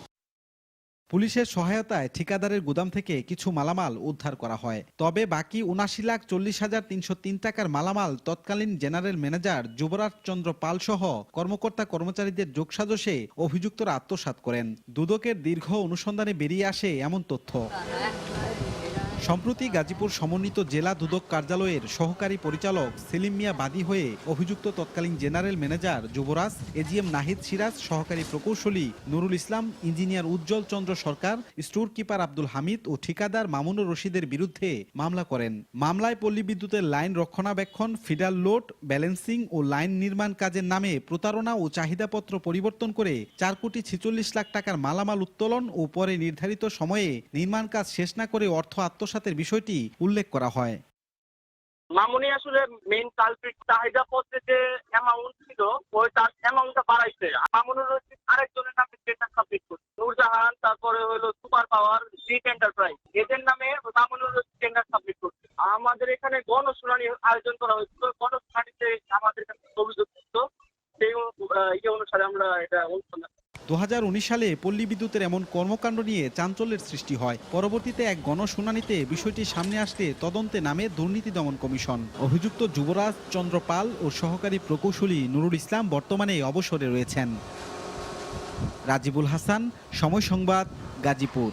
পুলিশের সহায়তায় ঠিকাদারের গুদাম থেকে কিছু মালামাল উদ্ধার করা হয়। তবে বাকি ৭৯,৪০,৩০৩ টাকার মালামাল তৎকালীন জেনারেল ম্যানেজার যুবরাজ চন্দ্র পাল সহ কর্মকর্তা কর্মচারীদের যোগসাজশে অভিযুক্তরা আত্মসাৎ করেন। দুদকের দীর্ঘ অনুসন্ধানে বেরিয়ে আসে এমন তথ্য। সম্প্রতি গাজীপুর সমন্বিত জেলা দুদক কার্যালয়ের সহকারী পরিচালক সেলিম মিয়া বাদী হয়ে অভিযুক্ত তৎকালীন জেনারেল ম্যানেজার যুবরাজ, এজিএম নাহিদ সিরাজ, সহকারী প্রকৌশলী নুরুল ইসলাম, ইঞ্জিনিয়ার উজ্জ্বল চন্দ্র সরকার, স্টোর কিপার আব্দুল হামিদ ও ঠিকাদার মামুনুর রশিদের বিরুদ্ধে মামলা করেন। মামলায় পল্লী বিদ্যুতের লাইন রক্ষণাবেক্ষণ, ফিডার লোড, ব্যালেন্সিং ও লাইন নির্মাণ কাজের নামে প্রতারণা ও চাহিদাপত্র পরিবর্তন করে 4,46,00,000 টাকার মালামাল উত্তোলন ও পরে নির্ধারিত সময়ে নির্মাণ কাজ শেষ না করে অর্থ আত্মসাতের বিষয়টি উল্লেখ করা হয়। মামুনি আসলে মেইন কালপ্রিট, চাহিদা পত্রে যে অ্যামাউন্ট ছিল ওই তার অ্যামাউন্টটা বাড়াইছে। মামুনুর রশিদ আরেকজনের নামে টেন্ডার সাবমিট করছে, নূরজাহান, তারপরে হলো সুপার পাওয়ার, জিট এন্টারপ্রাইজ, এদের নামে মামুনুর রশিদ টেন্ডার সাবমিট করছে। আমাদের এখানে গণশুনানি আয়োজন করা হয়েছিল, গণশুনানিতে আমাদের কাছে অভিযোগ ছিল, সেই অনুসারে আমরা এটা অনুসন্ধান। 2019 সালে পল্লী বিদ্যুতের এমন কর্মকাণ্ড নিয়ে চাঞ্চল্যের সৃষ্টি হয়। পরবর্তীতে এক গণশুনানিতে বিষয়টি সামনে আসলে তদন্তে নামে দুর্নীতি দমন কমিশন। অভিযুক্ত যুবরাজ চন্দ্র পাল ও সহকারী প্রকৌশলী নুরুল ইসলাম বর্তমানে অবসরে রয়েছেন। রাজিবুল হাসান, সময় সংবাদ, গাজীপুর।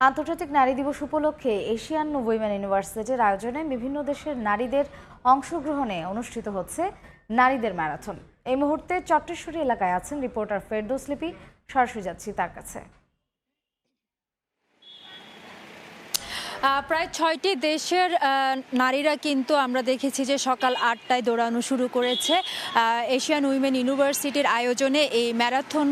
আন্তর্জাতিক নারী দিবস উপলক্ষে এশিয়ান উইমেন ইউনিভার্সিটির আয়োজনে বিভিন্ন দেশের নারীদের অংশগ্রহণে অনুষ্ঠিত হচ্ছে নারীদের ম্যারাথন। এই মুহূর্তে চট্টেশ্বরী এলাকায় আছেন রিপোর্টার ফেরদৌস লিপি, সরাসরি যাচ্ছি তার কাছে। প্রায় 6টি দেশের নারীরা কিন্তু আমরা দেখেছি যে সকাল 8টায় দৌড়ানো শুরু করেছে। এশিয়ান উইমেন ইউনিভার্সিটির আয়োজনে এই ম্যারাথন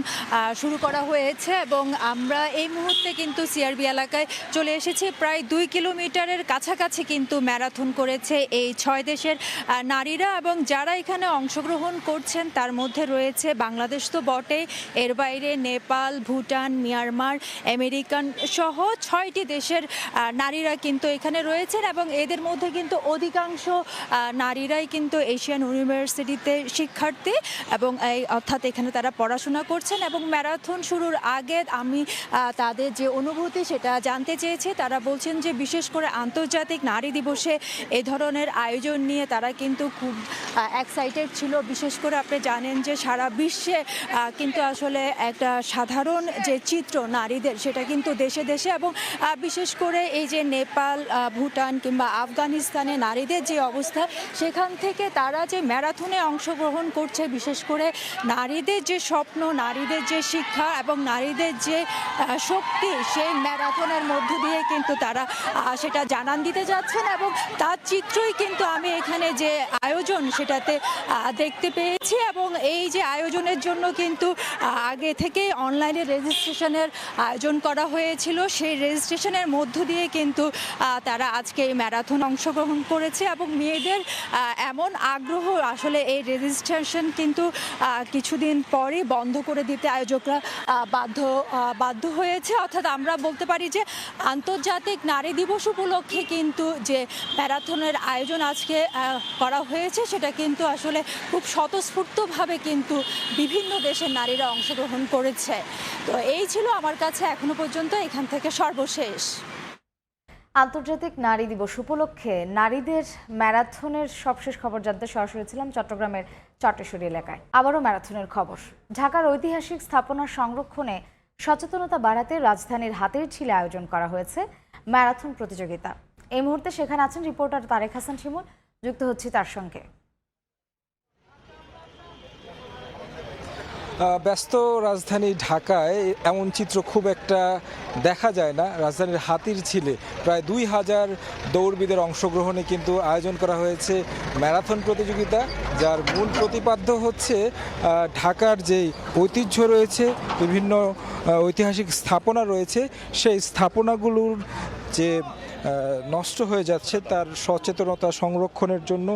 শুরু করা হয়েছে এবং আমরা এই মুহূর্তে কিন্তু সিআরবি এলাকায় চলে এসেছি। প্রায় 2 কিলোমিটারের কাছাকাছি কিন্তু ম্যারাথন করেছে এই 6 দেশের নারীরা এবং যারা এখানে অংশগ্রহণ করছেন তার মধ্যে রয়েছে বাংলাদেশ তো বটেই, এর বাইরে নেপাল, ভুটান, মিয়ানমার, আমেরিকান সহ 6টি দেশের নারীরা কিন্তু এখানে রয়েছেন এবং এদের মধ্যে কিন্তু অধিকাংশ নারীরাই কিন্তু এশিয়ান ইউনিভার্সিটিতে শিক্ষার্থী এবং অর্থাৎ এখানে তারা পড়াশোনা করছেন। এবং ম্যারাথন শুরুর আগে আমি তাদের যে অনুভূতি সেটা জানতে চেয়েছি। তারা বলছেন যে বিশেষ করে আন্তর্জাতিক নারী দিবসে এ ধরনের আয়োজন নিয়ে তারা কিন্তু খুব এক্সাইটেড ছিল। বিশেষ করে আপনি জানেন যে সারা বিশ্বে কিন্তু আসলে একটা সাধারণ যে চিত্র নারীদের সেটা কিন্তু দেশে দেশে এবং বিশেষ করে এই যে নেপাল, ভুটান কিংবা আফগানিস্তানে নারীদের যে অবস্থা, সেখান থেকে তারা যে ম্যারাথনে অংশগ্রহণ করছে, বিশেষ করে নারীদের যে স্বপ্ন, নারীদের যে শিক্ষা এবং নারীদের যে শক্তি, সেই ম্যারাথনের মধ্য দিয়ে কিন্তু তারা সেটা জানান দিতে যাচ্ছেন এবং তার চিত্রই কিন্তু আমি এখানে যে আয়োজন সেটাতে দেখতে পেয়েছি। এবং এই যে আয়োজনের জন্য কিন্তু আগে থেকে অনলাইনে রেজিস্ট্রেশনের আয়োজন করা হয়েছিল, সেই রেজিস্ট্রেশনের মধ্য দিয়ে কিন্তু তারা আজকে এই ম্যারাথন অংশগ্রহণ করেছে এবং মেয়েদের এমন আগ্রহ, আসলে এই রেজিস্ট্রেশন কিন্তু কিছুদিন পরই বন্ধ করে দিতে আয়োজকরা বাধ্য হয়েছে। অর্থাৎ আমরা বলতে পারি যে আন্তর্জাতিক নারী দিবস উপলক্ষে কিন্তু যে ম্যারাথনের আয়োজন আজকে করা হয়েছে সেটা কিন্তু আসলে খুব স্বতঃস্ফূর্তভাবে কিন্তু বিভিন্ন দেশের নারীরা অংশগ্রহণ করেছে। তো এই ছিল আমার কাছে এখনো পর্যন্ত এখান থেকে সর্বশেষ। আন্তর্জাতিক নারী দিবস উপলক্ষে নারীদের ম্যারাথনের সবশেষ খবর জানতে সরাসরি ছিলাম চট্টগ্রামের চট্টেশ্বরী এলাকায়। আবারও ম্যারাথনের খবর। ঢাকার ঐতিহাসিক স্থাপনা সংরক্ষণে সচেতনতা বাড়াতে রাজধানীর হাতিরঝিলে আয়োজন করা হয়েছে ম্যারাথন প্রতিযোগিতা। এই মুহূর্তে সেখানে আছেন রিপোর্টার তারেক হাসান শিমুল, যুক্ত হচ্ছি তার সঙ্গে। ব্যস্ত রাজধানী ঢাকায় এমন চিত্র খুব একটা দেখা যায় না। রাজধানীর হাতিরঝিলে প্রায় 2000 দৌড়বিদের অংশগ্রহণে কিন্তু আয়োজন করা হয়েছে ম্যারাথন প্রতিযোগিতা, যার মূল প্রতিপাদ্য হচ্ছে ঢাকার যেই ঐতিহ্য রয়েছে, বিভিন্ন ঐতিহাসিক স্থাপনা রয়েছে, সেই স্থাপনাগুলোর যে নষ্ট হয়ে যাচ্ছে তার সচেতনতা সংরক্ষণের জন্য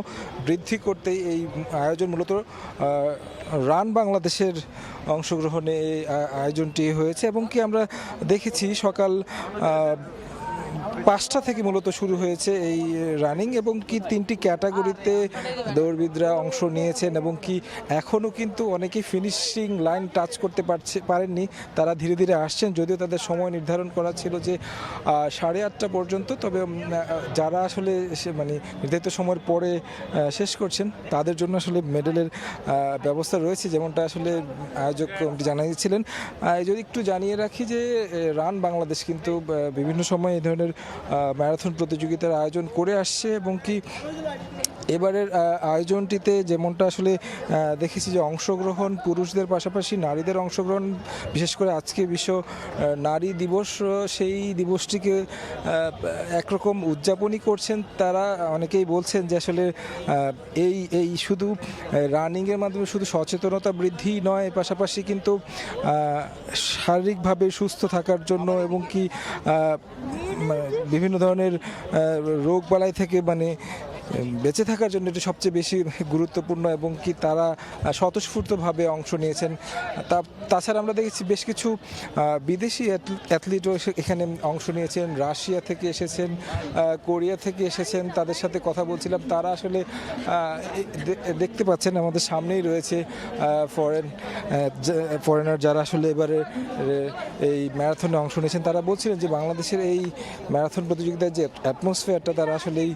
বৃদ্ধি করতে এই আয়োজন মূলত রান বাংলাদেশের অংশগ্রহণে এই আয়োজনটি হয়েছে। এবং কি আমরা দেখেছি সকাল 5টা থেকে মূলত শুরু হয়েছে এই রানিং, এবং কি 3টি ক্যাটাগরিতে দৌড়বিদরা অংশ নিয়েছেন, এবং কি এখনও কিন্তু অনেকেই ফিনিশিং লাইন টাচ করতে পারেননি। তারা ধীরে ধীরে আসছেন, যদিও তাদের সময় নির্ধারণ করা ছিল যে 8:30 পর্যন্ত। তবে যারা আসলে মানে নির্ধারিত সময়ের পরে শেষ করছেন তাদের জন্য আসলে মেডেলের ব্যবস্থা রয়েছে, যেমনটা আসলে আয়োজক কমিটি জানিয়েছিলেন। যদি একটু জানিয়ে রাখি যে রান বাংলাদেশ কিন্তু বিভিন্ন সময় এই ধরনের ম্যারাথন প্রতিযোগিতার আয়োজন করে আসছে, এবং কি এবারের আয়োজনটিতে যেমনটা আসলে দেখেছি যে অংশগ্রহণ পুরুষদের পাশাপাশি নারীদের অংশগ্রহণ, বিশেষ করে আজকে বিশ্ব নারী দিবস, সেই দিবসটিকে একরকম উদযাপনই করছেন তারা। অনেকেই বলছেন যে আসলে এই শুধু রানিংয়ের মাধ্যমে শুধু সচেতনতা বৃদ্ধি নয়, পাশাপাশি কিন্তু শারীরিকভাবে সুস্থ থাকার জন্য এবং কি বিভিন্ন ধরনের রোগবালাই থেকে মানে বেঁচে থাকার জন্য এটি সবচেয়ে বেশি গুরুত্বপূর্ণ, এবং কি তারা স্বতঃস্ফূর্তভাবে অংশ নিয়েছেন। তাছাড়া আমরা দেখেছি বেশ কিছু বিদেশি অ্যাথলিটও এখানে অংশ নিয়েছেন, রাশিয়া থেকে এসেছেন, কোরিয়া থেকে এসেছেন। তাদের সাথে কথা বলছিলাম, তারা আসলে দেখতে পাচ্ছেন আমাদের সামনেই রয়েছে ফরেনার যারা আসলে এবারে এই ম্যারাথনে অংশ নিয়েছেন। তারা বলছিলেন যে বাংলাদেশের এই ম্যারাথন প্রতিযোগিতার যে অ্যাটমসফিয়ারটা, তারা আসলেই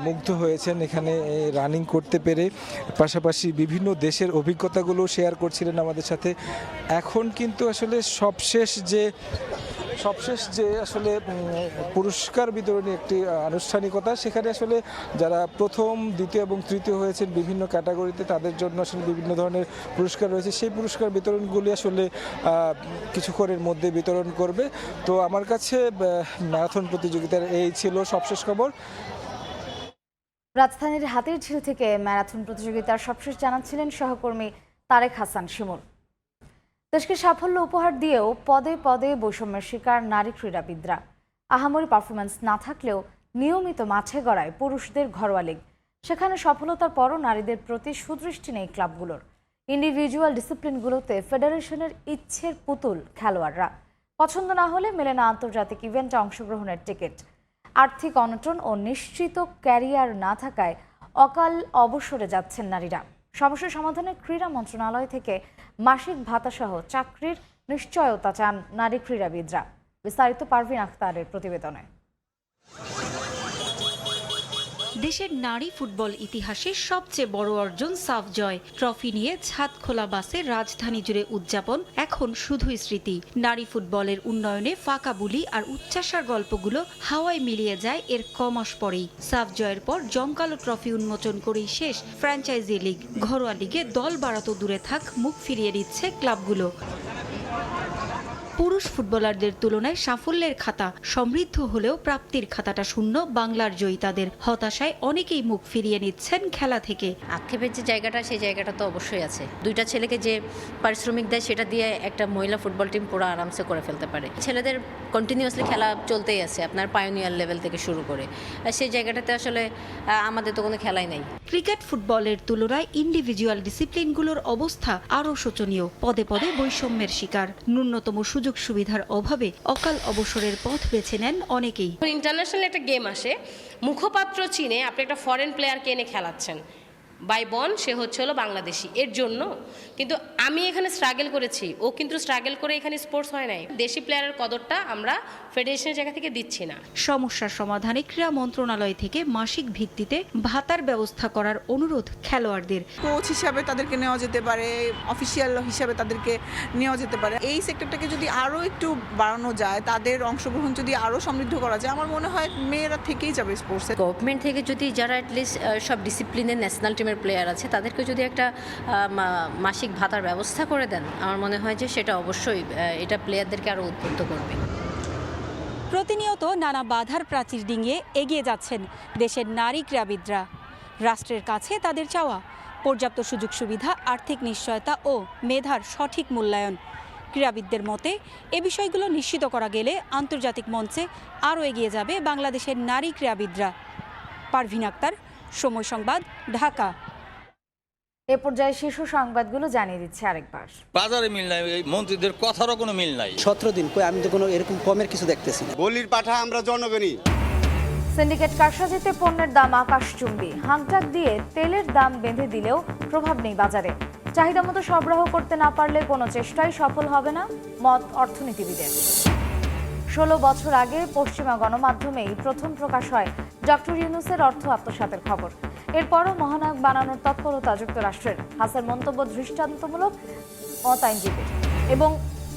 মুগ্ধ হয়েছেন এখানে রানিং করতে পেরে। পাশাপাশি বিভিন্ন দেশের অভিজ্ঞতাগুলো শেয়ার করছিলেন আমাদের সাথে। এখন কিন্তু আসলে সবশেষ যে আসলে পুরস্কার বিতরণী একটি আনুষ্ঠানিকতা, সেখানে আসলে যারা প্রথম, দ্বিতীয় এবং তৃতীয় হয়েছেন বিভিন্ন ক্যাটাগরিতে, তাদের জন্য আসলে বিভিন্ন ধরনের পুরস্কার রয়েছে। সেই পুরস্কার বিতরণগুলি আসলে কিছুক্ষণের মধ্যে বিতরণ করবে। তো আমার কাছে ম্যারাথন প্রতিযোগিতার এই ছিল সবশেষ খবর। রাজধানীর হাতিরঝিল থেকে ম্যারাথন প্রতিযোগিতার সবশেষ জানাচ্ছিলেন সহকর্মী তারেক হাসান শিমুল। দেশকে সাফল্য উপহার দিয়েও পদে পদে বৈষম্যের শিকার নারী ক্রীড়াবিদরা। আহামরি পারফরম্যান্স না থাকলেও নিয়মিত মাঠে গড়ায় পুরুষদের ঘরোয়া লীগ। সেখানে সফলতার পরও নারীদের প্রতি সুদৃষ্টি নেই ক্লাবগুলোর। ইন্ডিভিজুয়াল ডিসিপ্লিনগুলোতে ফেডারেশনের ইচ্ছের পুতুল খেলোয়াড়রা। পছন্দ না হলে মেলে না আন্তর্জাতিক ইভেন্টে অংশগ্রহণের টিকিট। আর্থিক অনটন ও নিশ্চিত ক্যারিয়ার না থাকায় অকাল অবসরে যাচ্ছেন নারীরা। সমস্যা সমাধানে ক্রীড়া মন্ত্রণালয় থেকে মাসিক ভাতাসহ চাকরির নিশ্চয়তা চান নারী ক্রীড়াবিদরা। বিস্তারিত পারভিন আখতারের প্রতিবেদনে। দেশের নারী ফুটবল ইতিহাসে সবচেয়ে বড় অর্জন সাফ জয়। ট্রফি নিয়ে ছাদ খোলা বাসে রাজধানী জুড়ে উদযাপন এখন শুধুই স্মৃতি। নারী ফুটবলের উন্নয়নে ফাঁকা বুলি আর উচ্চাসার গল্পগুলো হাওয়ায় মিলিয়ে যায় এর কমাস পরেই। সাফ জয়ের পর জমকালো ট্রফি উন্মোচন করেই শেষ ফ্র্যাঞ্চাইজি লিগ। ঘরোয়া লিগে দল বাড়াতো দূরে থাক, মুখ ফিরিয়ে দিচ্ছে ক্লাবগুলো। পুরুষ ফুটবলারদের তুলনায় সাফল্যের খাতা সমৃদ্ধ হলেও প্রাপ্তির খাতাটা শূন্য বাংলার জয়িতাদের। হতাশায় অনেকেই মুখ ফিরিয়ে নিচ্ছেন খেলা থেকে। আক্ষেপের যে জায়গাটা, সেই জায়গাটা তো অবশ্যই আছে। দুইটা ছেলেকে যে পারিশ্রমিক দেয়, সেটা দিয়ে একটা মহিলা ফুটবল টিম পুরো আরামসে করে ফেলতে পারে। ছেলেদের কন্টিনিউয়াসলি খেলা চলতেই আছে, আপনার পায়োনিয়ার লেভেল থেকে শুরু করে। সেই জায়গাটাতে আসলে আমাদের তো কোনো খেলাই নাই। ক্রিকেট ফুটবলের তুলনায় ইন্ডিভিজুয়াল ডিসিপ্লিনগুলোর অবস্থা আরও শোচনীয়। পদে পদে বৈষম্যের শিকার। ন্যূনতম সুযোগ সুবিধার অভাবে অকাল অবসরের পথ বেছে নেন অনেকেই। ইন্টারন্যাশনাল একটা গেম আসে, মুখপাত্র চীনে আপনি একটা ফরেন প্লেয়ারকে এনে খেলাচ্ছেন, বাই বন সে হলো বাংলাদেশি, এর জন্য। কিন্তু আমি এখানে স্ট্রাগল করেছি, ও কিন্তু স্ট্রাগল করে এখানে স্পোর্টস হয় নাই। দেশি প্লেয়ারের কদরটা আমরা ফেডারেশনের জায়গা থেকে দিচ্ছি না। সমস্যার সমাধানে ক্রীড়া মন্ত্রণালয় থেকে মাসিক ভিত্তিতে ভাতার ব্যবস্থা করার অনুরোধ খেলোয়াড়দের। কোচ হিসাবে তাদেরকে নেওয়া যেতে পারে, অফিসিয়াল হিসাবে তাদেরকে নেওয়া যেতে পারে। এই সেক্টরটাকে যদি আরও একটু বাড়ানো যায়, তাদের অংশগ্রহণ যদি আরও সমৃদ্ধ করা যায়, আমার মনে হয় মেয়েরা থেকেই যাবে স্পোর্টসে। গভর্নমেন্ট থেকে যদি যারা অ্যাটলিস্ট সব ডিসিপ্লিনের ন্যাশনাল টিমের প্লেয়ার আছে, তাদেরকে যদি একটা মাসিক ভাতার ব্যবস্থা করে দেন, আমার মনে হয় যে সেটা অবশ্যই এটা প্লেয়ারদেরকে আরও উদ্বুদ্ধ করবে। প্রতিনিয়ত নানা বাধার প্রাচীর ডিঙিয়ে এগিয়ে যাচ্ছেন দেশের নারী ক্রীড়াবিদরা। রাষ্ট্রের কাছে তাদের চাওয়া পর্যাপ্ত সুযোগ সুবিধা, আর্থিক নিশ্চয়তা ও মেধার সঠিক মূল্যায়ন। ক্রীড়াবিদদের মতে এ বিষয়গুলো নিশ্চিত করা গেলে আন্তর্জাতিক মঞ্চে আরও এগিয়ে যাবে বাংলাদেশের নারী ক্রীড়াবিদরা। পারভিন আক্তার, সময় সংবাদ, ঢাকা। এ পর্যায়ে শীর্ষ সংবাদগুলো জানিয়ে দিচ্ছে আরেকবার। বাজারে মিল নাই, মন্ত্রীদের কথারও কোনো মিল নাই। 17 দিন কই, আমি তো কোনো এরকম কমের কিছু দেখতেছি না। বলির পাঠা আমরা জনগণই। সিন্ডিকেট কারসাজিতে পণ্যের দাম আকাশচুম্বী। হাঁকডাক দিয়ে তেলের দাম বেঁধে দিলেও প্রভাব নেই বাজারে। চাহিদা মতো সরবরাহ করতে না পারলে কোনো চেষ্টাই সফল হবে না, মত অর্থনীতিবিদের। 16 বছর আগে পশ্চিমা গণমাধ্যমেই প্রথম প্রকাশ হয় ডক্টর ইউনূসের অর্থ আত্মসাতের খবর। এরপরও মহানায়ক বানানোর তৎপরতা যুক্তরাষ্ট্রের। হাসার মন্তব্য দৃষ্টান্তমূলক, মত আইনজীবীর। এবং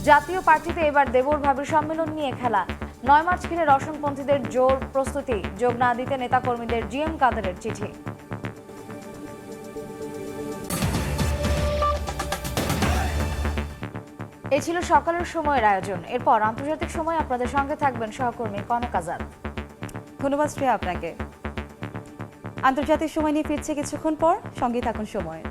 জাতীয় পার্টিতে এবার দেবর ভাবির সম্মেলন নিয়ে খেলা। 9 মার্চ ঘিরে রওশনপন্থীদের জোর প্রস্তুতি, যোগ না দিতে নেতাকর্মীদের জিএম কাদেরের চিঠি। এই ছিল সকালের সময়ের আয়োজন। এরপর আন্তর্জাতিক সময় আপনাদের সঙ্গে থাকবেন সহকর্মী কনক আজাদ। ধন্যবাদ শ্রেয়া আপনাকে। আন্তর্জাতিক সময় নিয়ে ফিরছে কিছুক্ষণ পর, সঙ্গে থাকুন সময়।